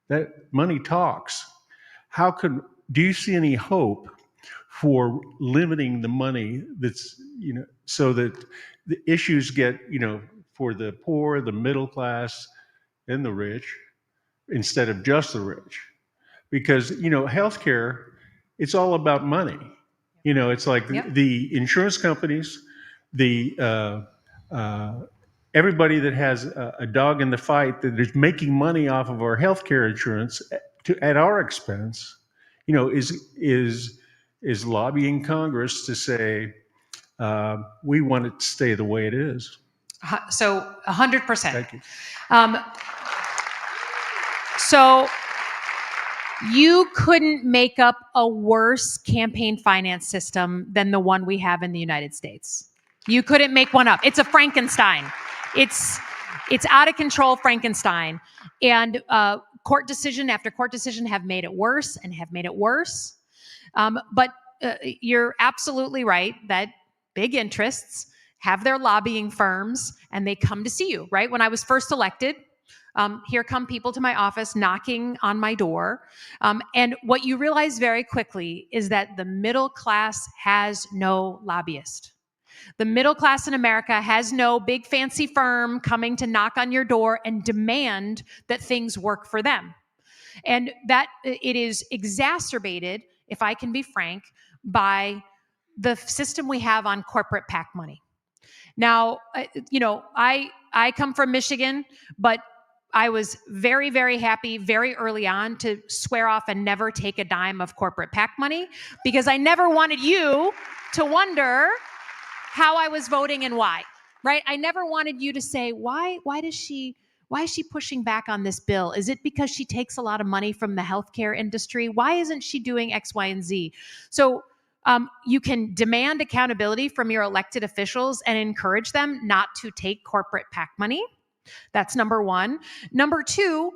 That money talks. Do you see any hope for limiting the money that's, you know, so that the issues get, you know, for the poor, the middle class, and the rich, instead of just the rich? Because, you know, healthcare, it's all about money. You know, it's like the insurance companies, everybody that has a dog in the fight that is making money off of our healthcare insurance at our expense, you know, is lobbying Congress to say, We want it to stay the way it is. So 100%. Thank you. So you couldn't make up a worse campaign finance system than the one we have in the United States. You couldn't make one up. It's a Frankenstein. It's out of control Frankenstein. And court decision after court decision have made it worse and have made it worse. But you're absolutely right that big interests have their lobbying firms and they come to see you, right? When I was first elected, here come people to my office knocking on my door. And what you realize very quickly is that the middle class has no lobbyist. The middle class in America has no big fancy firm coming to knock on your door and demand that things work for them. And that it is exacerbated, if I can be frank, by the system we have on corporate PAC money. Now, I come from Michigan, but I was very, very happy very early on to swear off and never take a dime of corporate PAC money because I never wanted you to wonder how I was voting and why, right? I never wanted you to say, why is she pushing back on this bill? Is it because she takes a lot of money from the healthcare industry? Why isn't she doing X, Y, and Z? So you can demand accountability from your elected officials and encourage them not to take corporate PAC money. That's number one. Number two,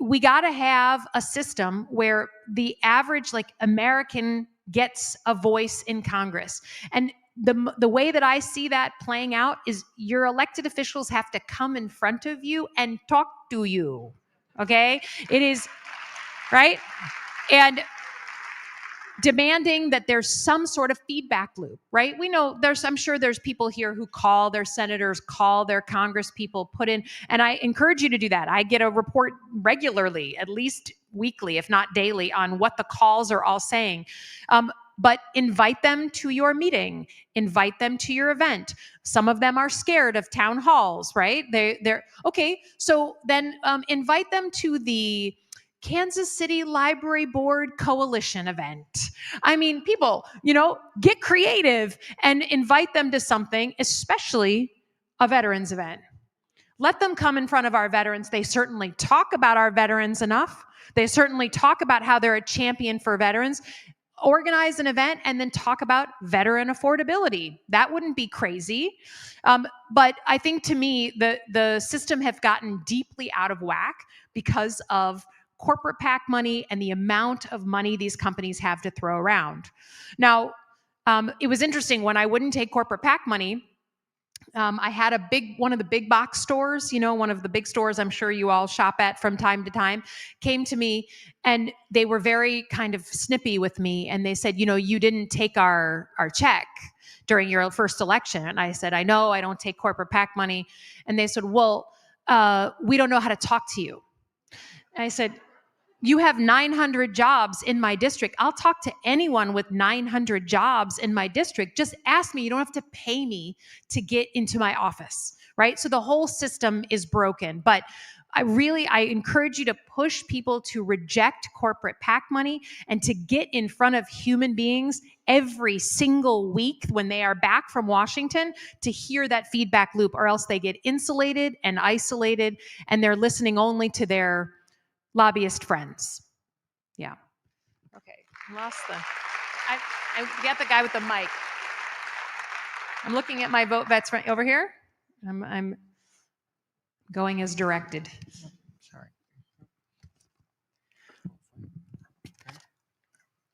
we got to have a system where the average American gets a voice in Congress. And the way that I see that playing out is your elected officials have to come in front of you and talk to you. Okay? It is, right? And demanding that there's some sort of feedback loop, right? We know I'm sure there's people here who call their senators, call their Congress people, put in, and I encourage you to do that. I get a report regularly, at least weekly, if not daily, on what the calls are all saying. But invite them to your meeting, invite them to your event. Some of them are scared of town halls, right? They're okay. So then invite them to the Kansas City Library Board Coalition event. I mean, people, get creative and invite them to something, especially a veterans event. Let them come in front of our veterans. They certainly talk about our veterans enough. They certainly talk about how they're a champion for veterans. Organize an event and then talk about veteran affordability. That wouldn't be crazy. But I think to me, the system has gotten deeply out of whack because of corporate PAC money and the amount of money these companies have to throw around. Now, it was interesting when I wouldn't take corporate PAC money. I had one of the big box stores, one of the big stores I'm sure you all shop at from time to time, came to me and they were very kind of snippy with me. And they said, you didn't take our check during your first election. And I said, I know I don't take corporate PAC money. And they said, well, we don't know how to talk to you. And I said, you have 900 jobs in my district. I'll talk to anyone with 900 jobs in my district. Just ask me. You don't have to pay me to get into my office, right? So the whole system is broken. But I encourage you to push people to reject corporate PAC money and to get in front of human beings every single week when they are back from Washington to hear that feedback loop, or else they get insulated and isolated and they're listening only to their lobbyist friends. Yeah. Okay. I get the guy with the mic. I'm looking at my VoteVets friend over here. I'm going as directed. Sorry.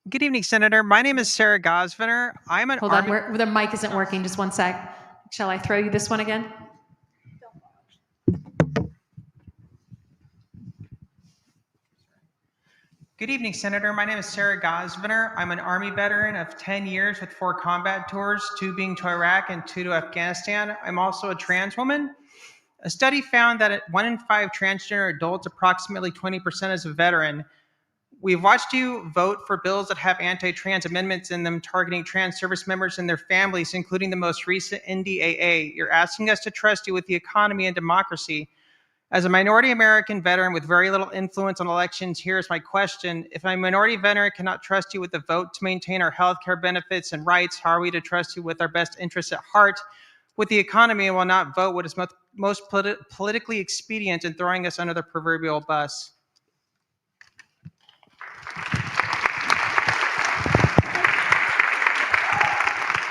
Good evening, Senator. My name is Sarah Gosviner. I'm an Hold on, the mic isn't working. Just one sec. Shall I throw you this one again? Good evening, Senator. My name is Sarah Gosviner. I'm an Army veteran of 10 years with 4 combat tours, 2 being to Iraq and 2 to Afghanistan. I'm also a trans woman. A study found that 1 in 5 transgender adults, approximately 20%, is a veteran. We've watched you vote for bills that have anti-trans amendments in them targeting trans service members and their families, including the most recent NDAA. You're asking us to trust you with the economy and democracy. As a minority American veteran with very little influence on elections, here's my question. If a minority veteran cannot trust you with the vote to maintain our health care benefits and rights, how are we to trust you with our best interests at heart with the economy and will not vote what is most politically expedient in throwing us under the proverbial bus?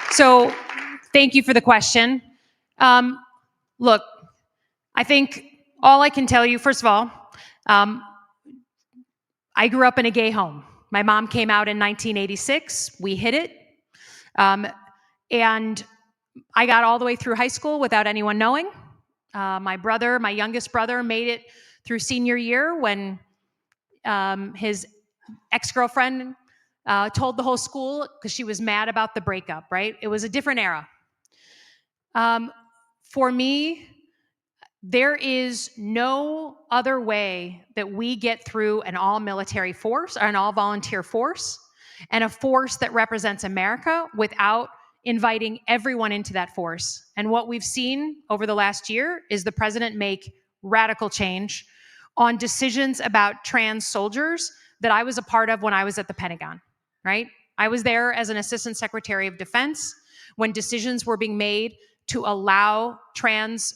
So thank you for the question. Look, I think all I can tell you, first of all, I grew up in a gay home. My mom came out in 1986. We hid it. And I got all the way through high school without anyone knowing. My youngest brother, made it through senior year when his ex-girlfriend told the whole school because she was mad about the breakup, right? It was a different era. For me, there is no other way that we get through an all-military force or an all-volunteer force and a force that represents America without inviting everyone into that force. And what we've seen over the last year is the president make radical change on decisions about trans soldiers that I was a part of when I was at the Pentagon, right? I was there as an assistant secretary of defense when decisions were being made to allow trans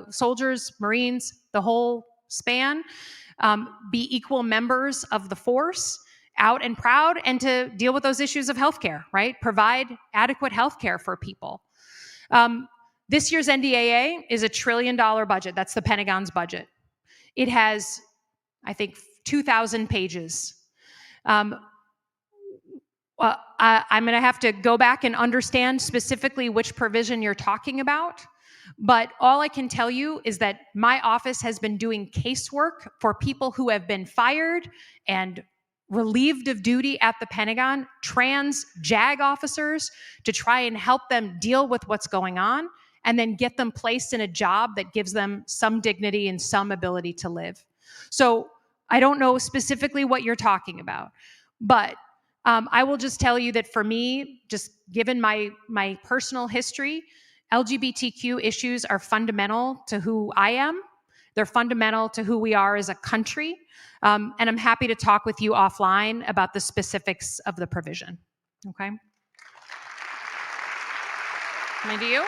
soldiers, Marines, the whole span, be equal members of the force, out and proud, and to deal with those issues of healthcare, right? Provide adequate healthcare for people. This year's NDAA is $1 trillion budget. That's the Pentagon's budget. It has, I think, 2,000 pages. I'm going to have to go back and understand specifically which provision you're talking about. But all I can tell you is that my office has been doing casework for people who have been fired and relieved of duty at the Pentagon, trans JAG officers, to try and help them deal with what's going on and then get them placed in a job that gives them some dignity and some ability to live. So I don't know specifically what you're talking about, but I will just tell you that for me, just given my personal history, LGBTQ issues are fundamental to who I am. They're fundamental to who we are as a country. And I'm happy to talk with you offline about the specifics of the provision. Okay? Coming to you.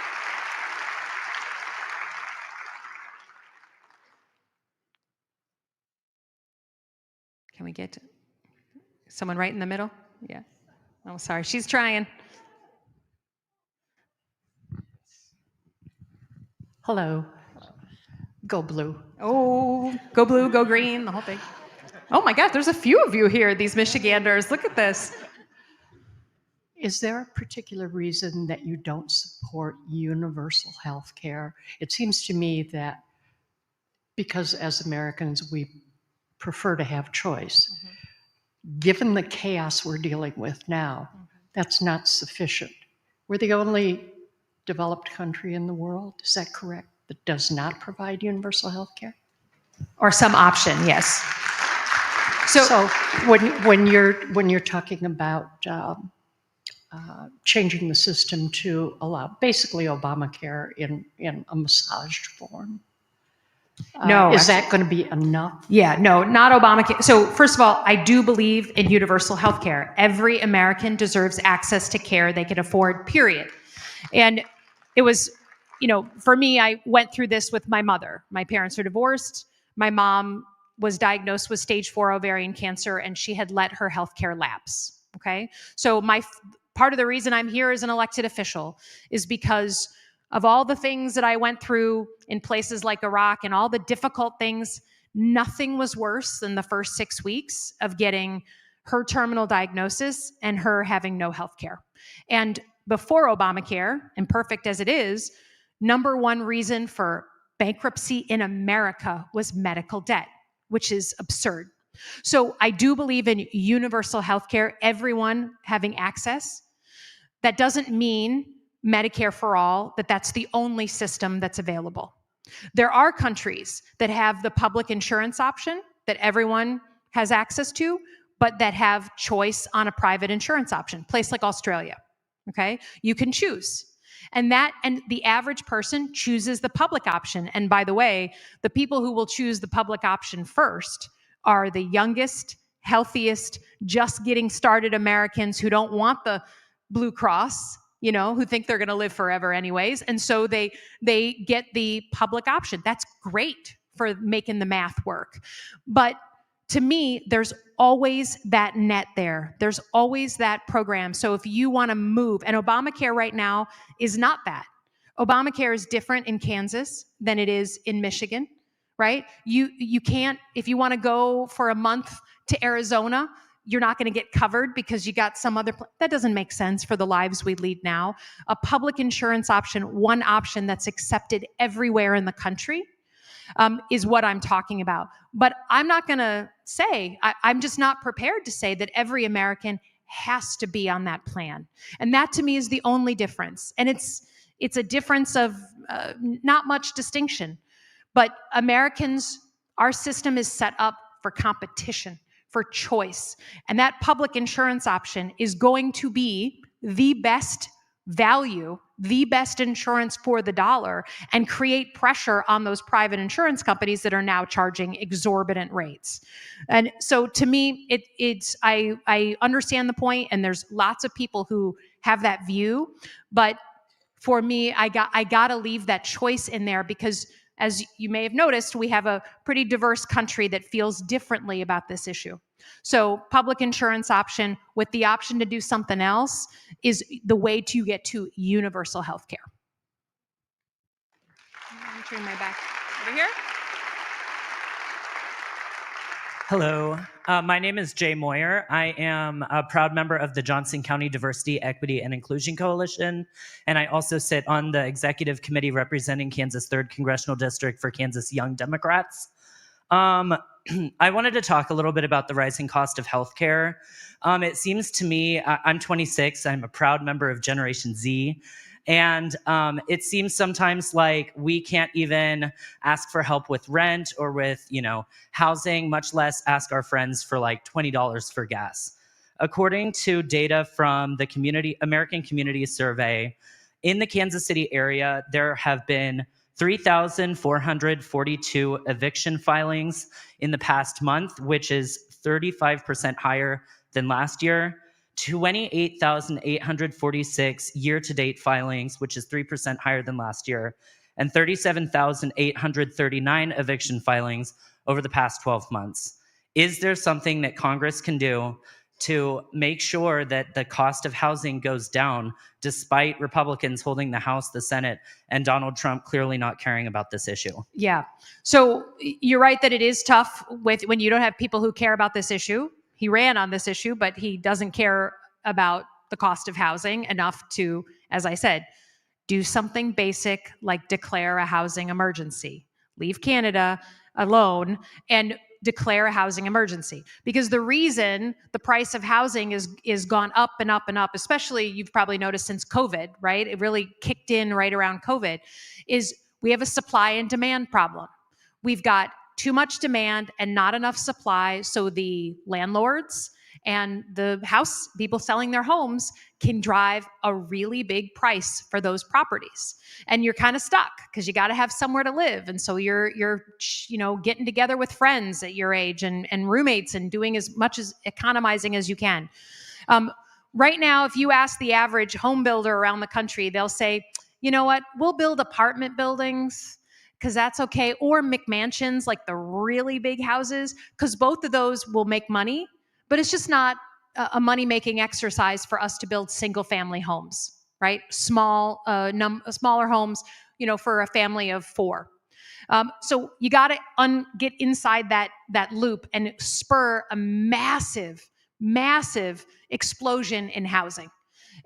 Can we get someone right in the middle? Yeah. Oh, sorry. She's trying. Hello. Go blue. Oh, go blue, go green, the whole thing. Oh my God, there's a few of you here, these Michiganders. Look at this. Is there a particular reason that you don't support universal health care? It seems to me that because as Americans, we prefer to have choice. Mm-hmm. Given the chaos we're dealing with now, mm-hmm. that's not sufficient. We're the only developed country in the world, is that correct, that does not provide universal health care? Or some option, yes. So when you're talking about changing the system to allow basically Obamacare in a massaged form, no, is that going to be enough? Yeah, no, not Obamacare. So first of all, I do believe in universal health care. Every American deserves access to care they can afford, period. And it was, for me, I went through this with my mother. My parents are divorced. My mom was diagnosed with stage 4 ovarian cancer, and she had let her healthcare lapse. Okay. So part of the reason I'm here as an elected official is because of all the things that I went through in places like Iraq and all the difficult things. Nothing was worse than the first 6 weeks of getting her terminal diagnosis and her having no healthcare. And before Obamacare, imperfect as it is, number one reason for bankruptcy in America was medical debt, which is absurd. So I do believe in universal healthcare, everyone having access. That doesn't mean Medicare for all, that's the only system that's available. There are countries that have the public insurance option that everyone has access to, but that have choice on a private insurance option, place like Australia. Okay, you can choose. And the average person chooses the public option. And by the way, the people who will choose the public option first are the youngest, healthiest, just getting started Americans who don't want the Blue Cross, who think they're going to live forever anyways. And so they get the public option. That's great for making the math work. But to me, there's always that net there. There's always that program. So if you want to move, and Obamacare right now is not that. Obamacare is different in Kansas than it is in Michigan, right? You can't, if you want to go for a month to Arizona, you're not going to get covered because you got some other, that doesn't make sense for the lives we lead now. A public insurance option, one option that's accepted everywhere in the country, is what I'm talking about. But I'm not going to say, I'm just not prepared to say that every American has to be on that plan. And that to me is the only difference. And it's a difference of not much distinction. But Americans, our system is set up for competition, for choice. And that public insurance option is going to be the best value, the best insurance for the dollar, and create pressure on those private insurance companies that are now charging exorbitant rates. And so to me, I understand the point, and there's lots of people who have that view, but for me, I got to leave that choice in there because, as you may have noticed, we have a pretty diverse country that feels differently about this issue. So public insurance option with the option to do something else is the way to get to universal health care. I'm turning my back over here. Hello, my name is Jay Moyer. I am a proud member of the Johnson County Diversity, Equity, and Inclusion Coalition, and I also sit on the executive committee representing Kansas 3rd Congressional District for Kansas Young Democrats. I wanted to talk a little bit about the rising cost of healthcare. It seems to me, I'm 26, I'm a proud member of Generation Z, and it seems sometimes like we can't even ask for help with rent or with, housing, much less ask our friends for like $20 for gas. According to data from the American Community Survey, in the Kansas City area, there have been 3,442 eviction filings in the past month, which is 35% higher than last year. 28,846 year-to-date filings, which is 3% higher than last year, and 37,839 eviction filings over the past 12 months. Is there something that Congress can do to make sure that the cost of housing goes down despite Republicans holding the House, the Senate, and Donald Trump clearly not caring about this issue? Yeah. So you're right that it is tough when you don't have people who care about this issue. He ran on this issue, but he doesn't care about the cost of housing enough to, as I said, do something basic like declare a housing emergency. Leave Canada alone and declare a housing emergency. Because the reason the price of housing is gone up and up and up, especially you've probably noticed since COVID, right? It really kicked in right around COVID, is we have a supply and demand problem. We've got too much demand and not enough supply, so the landlords and the house people selling their homes can drive a really big price for those properties. And you're kind of stuck because you got to have somewhere to live. And so you're getting together with friends at your age and roommates and doing as much as economizing as you can. Right now, if you ask the average home builder around the country, they'll say, you know what, we'll build apartment buildings because that's okay, or McMansions, like the really big houses, because both of those will make money, but it's just not a money-making exercise for us to build single-family homes, right? Smaller homes, for a family of 4. So you got to get inside that loop and spur a massive explosion in housing.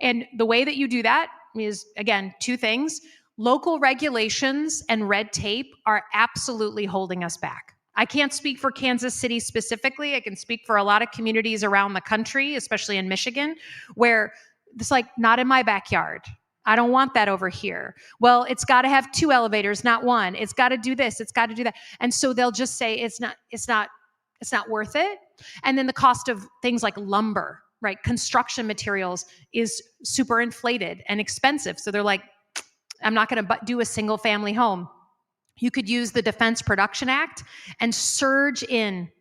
And the way that you do that is, again, 2 things. Local regulations and red tape are absolutely holding us back. I can't speak for Kansas City specifically. I can speak for a lot of communities around the country, especially in Michigan, where it's like, not in my backyard. I don't want that over here. Well, it's got to have 2 elevators, not 1. It's got to do this. It's got to do that. And so they'll just say it's not worth it. And then the cost of things like lumber, right? Construction materials is super inflated and expensive. So they're like, I'm not going to do a single family home. You could use the Defense Production Act and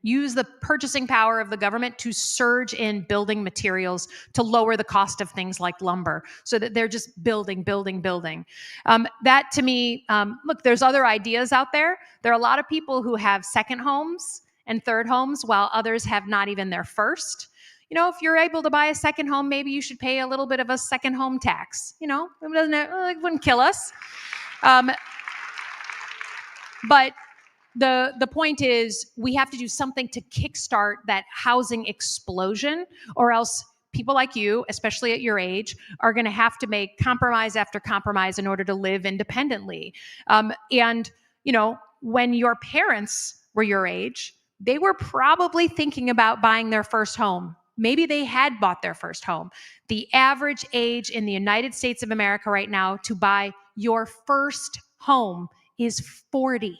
use the purchasing power of the government to surge in building materials to lower the cost of things like lumber, so that they're just building. That to me, look, there's other ideas out there. There are a lot of people who have second homes and third homes, while others have not even their first. If you're able to buy a second home, maybe you should pay a little bit of a second home tax. It wouldn't kill us. But the point is, we have to do something to kickstart that housing explosion, or else people like you, especially at your age, are going to have to make compromise after compromise in order to live independently. When your parents were your age, they were probably thinking about buying their first home. Maybe they had bought their first home. The average age in the United States of America right now to buy your first home is 40.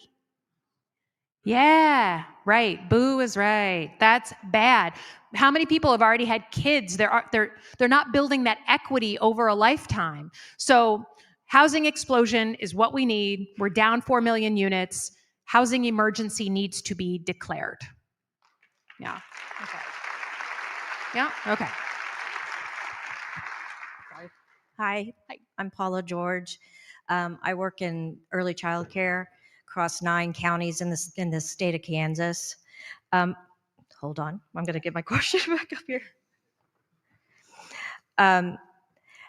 Yeah, right. Boo is right. That's bad. How many people have already had kids? They're not building that equity over a lifetime. So housing explosion is what we need. We're down 4 million units. Housing emergency needs to be declared. Yeah. Okay. Yeah. Okay. Hi, I'm Paula George. I work in early child care across 9 counties in the state of Kansas. Hold on, I'm going to get my question back up here.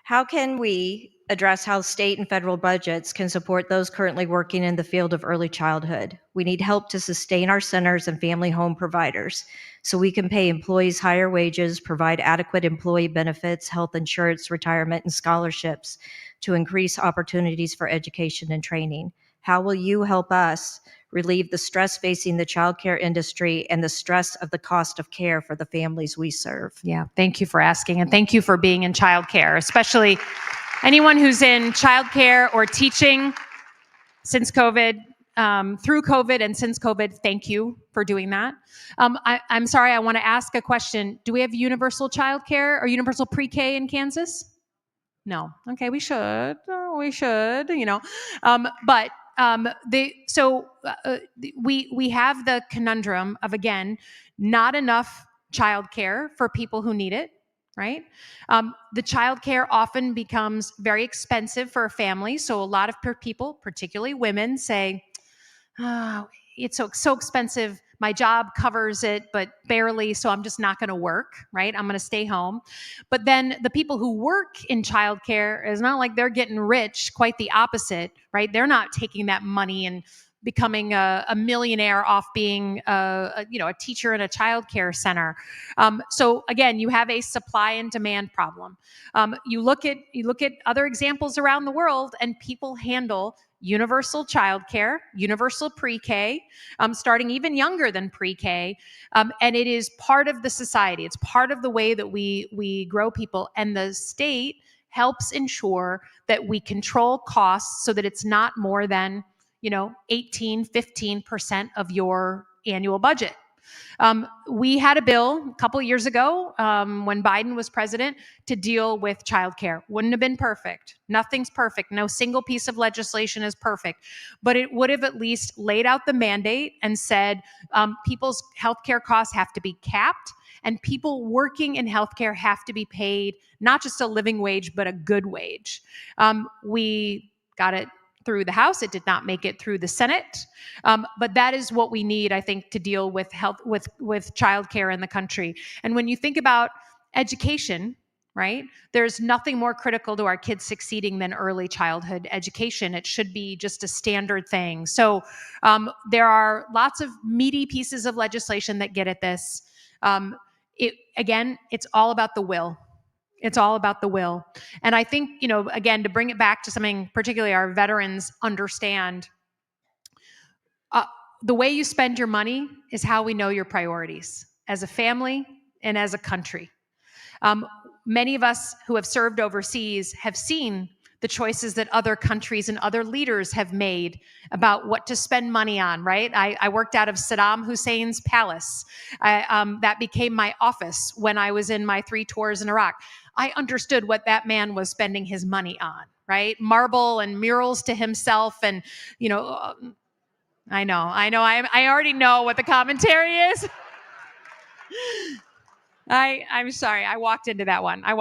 How can we address how state and federal budgets can support those currently working in the field of early childhood? We need help to sustain our centers and family home providers so we can pay employees higher wages, provide adequate employee benefits, health insurance, retirement, and scholarships to increase opportunities for education and training. How will you help us relieve the stress facing the childcare industry and the stress of the cost of care for the families we serve? Yeah, thank you for asking, and thank you for being in childcare, especially anyone who's in childcare or teaching since COVID, through COVID and since COVID. Thank you for doing that. I'm sorry, I want to ask a question. Do we have universal childcare or universal pre-K in Kansas? No. Okay, we should. We have the conundrum of, again, not enough childcare for people who need it, right? The childcare often becomes very expensive for a family. So a lot of people, particularly women, say, "Oh, it's so expensive. My job covers it, but barely, so I'm just not going to work, right? I'm going to stay home." But then the people who work in childcare, it's not like they're getting rich, quite the opposite, right? They're not taking that money and becoming a millionaire off being a teacher in a childcare center. So again, you have a supply and demand problem. You look at other examples around the world, and people handle universal childcare, universal pre-K, starting even younger than pre-K, and it is part of the society. It's part of the way that we grow people, and the state helps ensure that we control costs so that it's not more than 15% of your annual budget. We had a bill a couple of years ago when Biden was president to deal with childcare. Wouldn't have been perfect. Nothing's perfect. No single piece of legislation is perfect. But it would have at least laid out the mandate and said people's healthcare costs have to be capped, and people working in healthcare have to be paid not just a living wage, but a good wage. We got it through the House. It did not make it through the Senate. But that is what we need, I think, to deal with health, with childcare in the country. And when you think about education, right, there's nothing more critical to our kids succeeding than early childhood education. It should be just a standard thing. So there are lots of meaty pieces of legislation that get at this. Again, it's all about the will. It's all about the will. And I think, again, to bring it back to something particularly our veterans understand, the way you spend your money is how we know your priorities as a family and as a country. Many of us who have served overseas have seen the choices that other countries and other leaders have made about what to spend money on, right? I worked out of Saddam Hussein's palace. That became my office when I was in my 3 tours in Iraq. I understood what that man was spending his money on, right? Marble and murals to himself. And, I know. I already know what the commentary is. I'm sorry. I walked into that one. I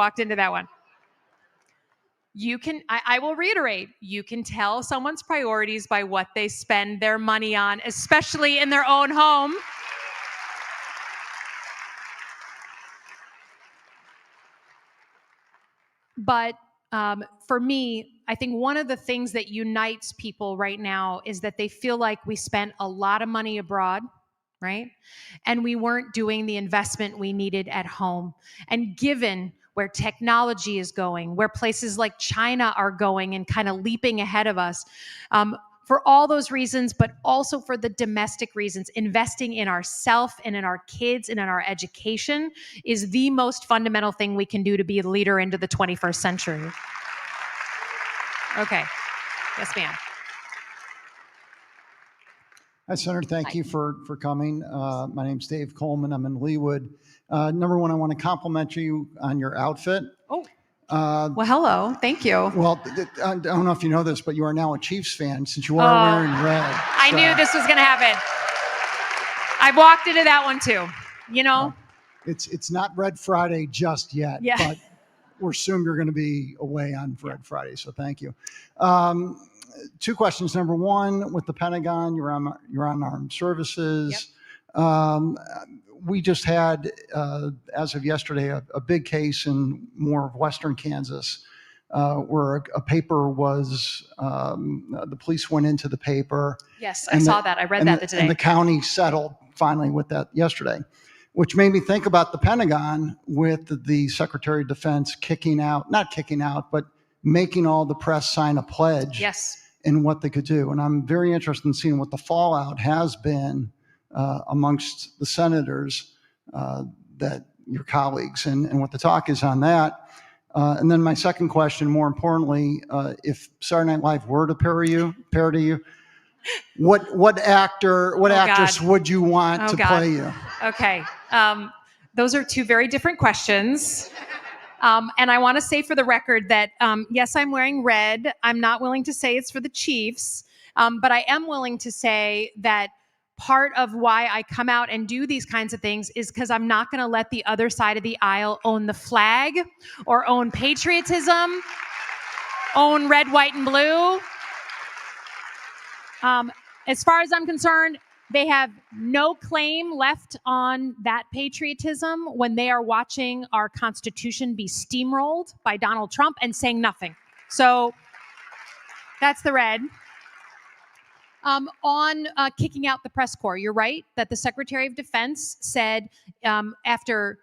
will reiterate, you can tell someone's priorities by what they spend their money on, especially in their own home. But for me, I think one of the things that unites people right now is that they feel like we spent a lot of money abroad, right? And we weren't doing the investment we needed at home. And given where technology is going, where places like China are going and kind of leaping ahead of us, for all those reasons, but also for the domestic reasons, investing in ourselves and in our kids and in our education is the most fundamental thing we can do to be a leader into the 21st century. Okay. Yes, ma'am. Hi, Senator. Thank you for coming. My name's Dave Coleman. I'm in Leawood. Number one, I want to compliment you on your outfit. Oh. Well, hello. Thank you. Well, I don't know if you know this, but you are now a Chiefs fan since you are wearing red. I knew this was going to happen. I walked into that one too. It's not Red Friday just yet, but we're soon you're going to be away on Red Friday. So thank you. Two questions. Number one, with the Pentagon, you're on armed services. Yep. We just had, as of yesterday, a big case in more of Western Kansas where a paper was, the police went into the paper. Yes, I saw that. I read that today. And the county settled finally with that yesterday, which made me think about the Pentagon with the Secretary of Defense not kicking out, but making all the press sign a pledge. Yes. In what they could do. And I'm very interested in seeing what the fallout has been amongst the senators, that your colleagues, and what the talk is on that. And then my second question, more importantly, if Saturday Night Live were to parody you, what actress would you want to play you? Okay. Those are two very different questions. And I want to say for the record that, yes, I'm wearing red. I'm not willing to say it's for the Chiefs, but I am willing to say that part of why I come out and do these kinds of things is because I'm not going to let the other side of the aisle own the flag or own patriotism, own red, white, and blue. As far as I'm concerned, they have no claim left on that patriotism when they are watching our Constitution be steamrolled by Donald Trump and saying nothing. So that's the red. On kicking out the press corps, you're right that the Secretary of Defense said after,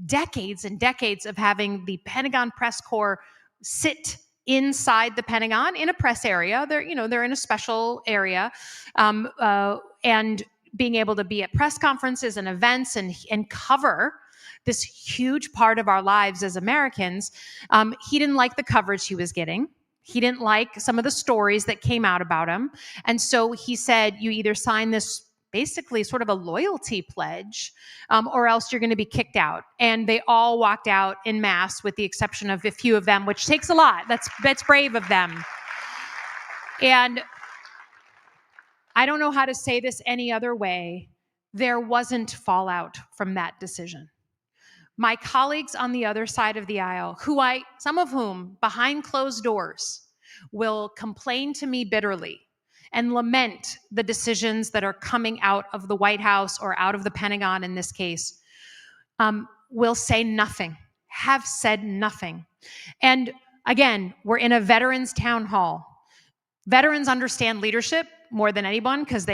decades and decades of having the Pentagon press corps sit inside the Pentagon in a press area. They're in a special area, and being able to be at press conferences and events and cover this huge part of our lives as Americans. He didn't like the coverage he was getting. He didn't like some of the stories that came out about him. And so he said, you either sign this basically sort of a loyalty pledge, or else you're going to be kicked out. And they all walked out en masse, with the exception of a few of them, which takes a lot. That's brave of them. And I don't know how to say this any other way. There wasn't fallout from that decision. My colleagues on the other side of the aisle, some of whom behind closed doors will complain to me bitterly and lament the decisions that are coming out of the White House or out of the Pentagon in this case, will say nothing, have said nothing. And again, we're in a veterans town hall. Veterans understand leadership more than anyone because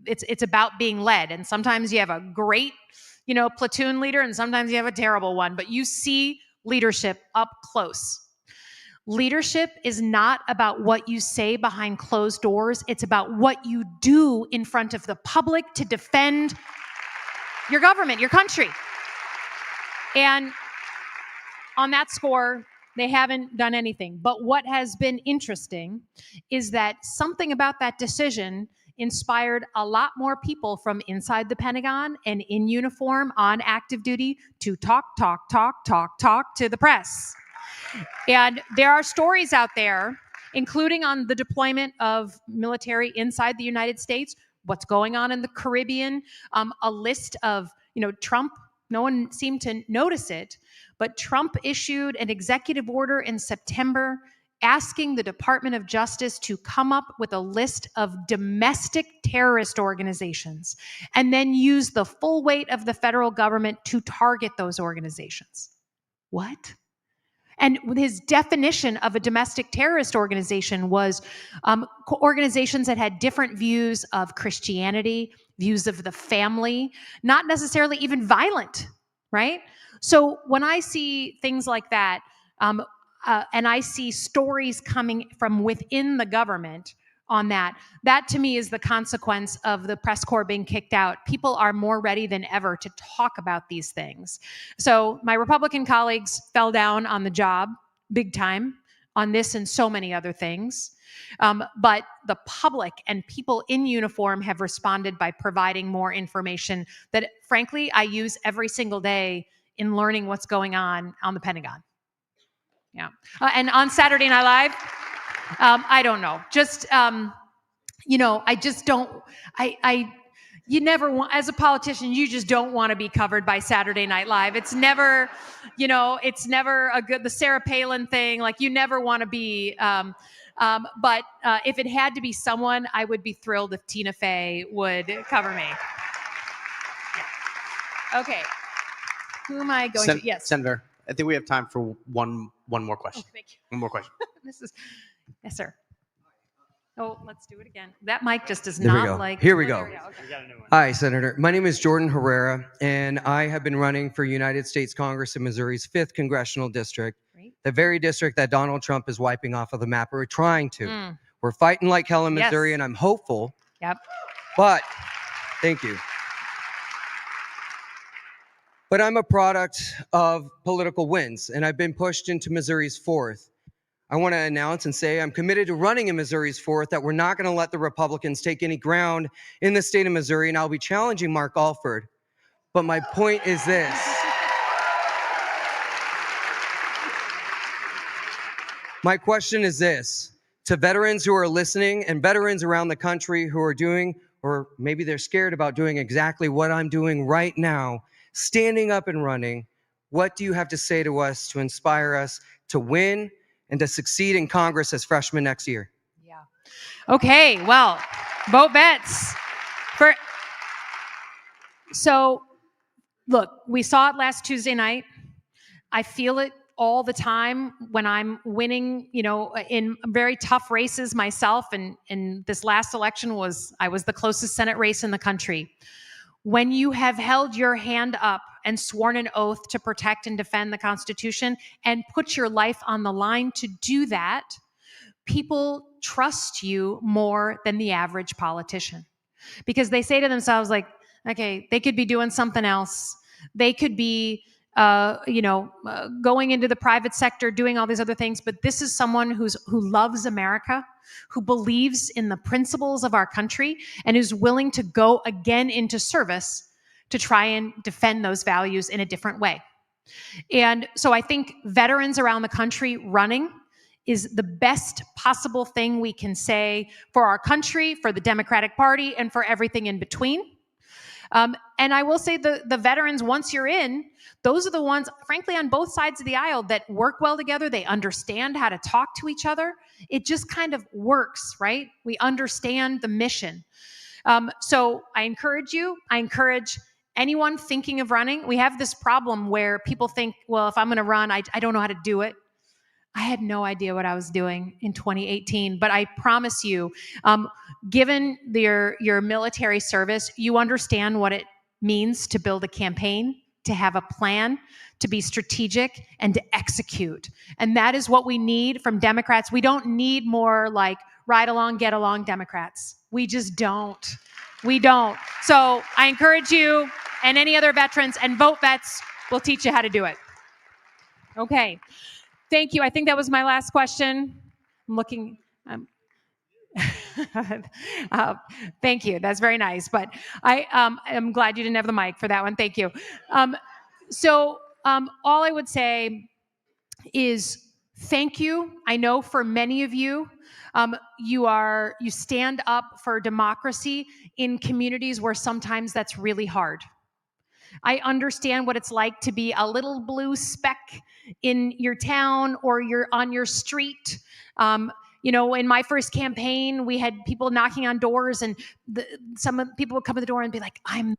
it's about being led. And sometimes you have a great, platoon leader, and sometimes you have a terrible one, but you see leadership up close. Leadership is not about what you say behind closed doors. It's about what you do in front of the public to defend your government, your country. And on that score, they haven't done anything. But what has been interesting is that something about that decision inspired a lot more people from inside the Pentagon and in uniform on active duty to talk to the press. And there are stories out there, including on the deployment of military inside the United States, what's going on in the Caribbean, a list of, Trump, no one seemed to notice it, but Trump issued an executive order in September asking the Department of Justice to come up with a list of domestic terrorist organizations and then use the full weight of the federal government to target those organizations. What? And his definition of a domestic terrorist organization was organizations that had different views of Christianity, views of the family, not necessarily even violent, right? So when I see things like that, and I see stories coming from within the government on that to me is the consequence of the press corps being kicked out. People are more ready than ever to talk about these things. So my Republican colleagues fell down on the job big time on this and so many other things. But the public and people in uniform have responded by providing more information that, frankly, I use every single day in learning what's going on the Pentagon. Yeah. And on Saturday Night Live, I don't know. Just, I just don't, you never want, as a politician, you just don't want to be covered by Saturday Night Live. It's never, it's never the Sarah Palin thing. Like, you never want to be, but if it had to be someone, I would be thrilled if Tina Fey would cover me. Yeah. Okay. Who am I going to? Yes. Senator, I think we have time for one more question. Oh, thank you. One more question. Yes, sir. Oh, let's do it again. That mic just does There we not go. like. Here we oh, go. there we go. Okay. We got a new one. Hi, Senator. My name is Jordan Herrera, and I have been running for United States Congress in Missouri's 5th Congressional District, Great. the very district that Donald Trump is wiping off of the map, or we're trying to. We're fighting like hell in Missouri, Yes. and I'm hopeful. Yep. But, thank you. But I'm a product of political wins, and I've been pushed into Missouri's 4th. I want to announce and say I'm committed to running in Missouri's 4th, that we're not going to let the Republicans take any ground in the state of Missouri, and I'll be challenging Mark Alford. But my point is this. My question is this. To veterans who are listening and veterans around the country who are doing, or maybe they're scared about doing exactly what I'm doing right now, standing up and running, what do you have to say to us to inspire us to win and to succeed in Congress as freshmen next year? Yeah. Okay. Well, VoteVets. So, look, we saw it last Tuesday night. I feel it all the time when I'm winning, in very tough races myself. And this last election I was the closest Senate race in the country. When you have held your hand up and sworn an oath to protect and defend the Constitution and put your life on the line to do that, people trust you more than the average politician, because they say to themselves, like, okay, they could be doing something else. They could be, going into the private sector, doing all these other things. But this is someone who loves America, who believes in the principles of our country, and who's willing to go again into service to try and defend those values in a different way. And so I think veterans around the country running is the best possible thing we can say for our country, for the Democratic Party, and for everything in between. And I will say the veterans, once you're in, those are the ones, frankly, on both sides of the aisle that work well together. They understand how to talk to each other. It just kind of works, right? We understand the mission. So I encourage you. I encourage anyone thinking of running. We have this problem where people think, well, if I'm going to run, I don't know how to do it. I had no idea what I was doing in 2018, but I promise you, given your military service, you understand what it means to build a campaign, to have a plan, to be strategic, and to execute. And that is what we need from Democrats. We don't need more like ride along, get along Democrats. We just don't. We don't. So I encourage you and any other veterans, and VoteVets will teach you how to do it. Okay. Thank you. I think that was my last question. I'm looking. Thank you. That's very nice. But I'm glad you didn't have the mic for that one. Thank you. All I would say is thank you. I know for many of you, you stand up for democracy in communities where sometimes that's really hard. I understand what it's like to be a little blue speck in your town or you're on your street. In my first campaign, we had people knocking on doors, and some people would come to the door and be like, "I'm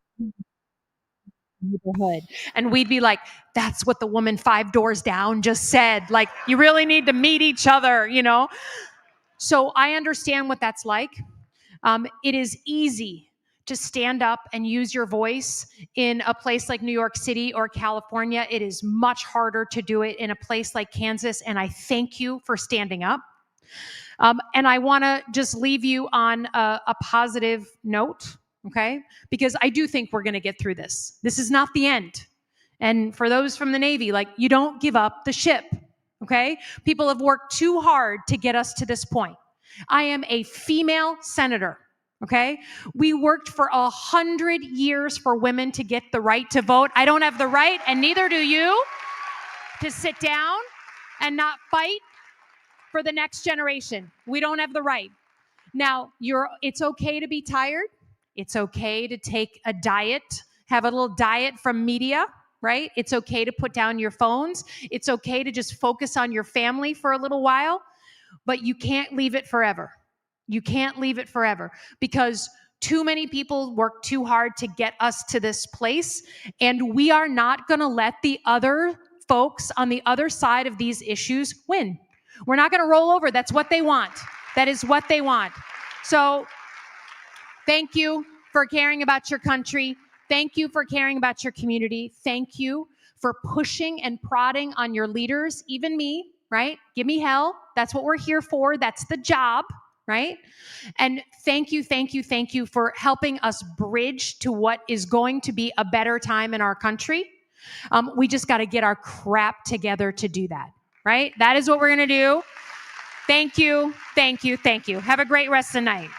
neighborhood," and we'd be like, "That's what the woman 5 doors down just said. Like, you really need to meet each other, So I understand what that's like. It is easy to stand up and use your voice in a place like New York City or California. It is much harder to do it in a place like Kansas, and I thank you for standing up. And I want to just leave you on a positive note, okay? Because I do think we're going to get through this. This is not the end. And for those from the Navy, you don't give up the ship, okay? People have worked too hard to get us to this point. I am a female senator, okay? We worked for 100 years for women to get the right to vote. I don't have the right, and neither do you, to sit down and not fight for the next generation. We don't have the right. Now, it's okay to be tired. It's okay to take a diet, have a little diet from media, right? It's okay to put down your phones. It's okay to just focus on your family for a little while, but you can't leave it forever. You can't leave it forever because too many people work too hard to get us to this place, and we are not going to let the other folks on the other side of these issues win. We're not going to roll over. That's what they want. That is what they want. So thank you for caring about your country. Thank you for caring about your community. Thank you for pushing and prodding on your leaders, even me, right? Give me hell. That's what we're here for. That's the job, right? And thank you for helping us bridge to what is going to be a better time in our country. We just got to get our crap together to do that. Right? That is what we're going to do. Thank you. Have a great rest of the night.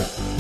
of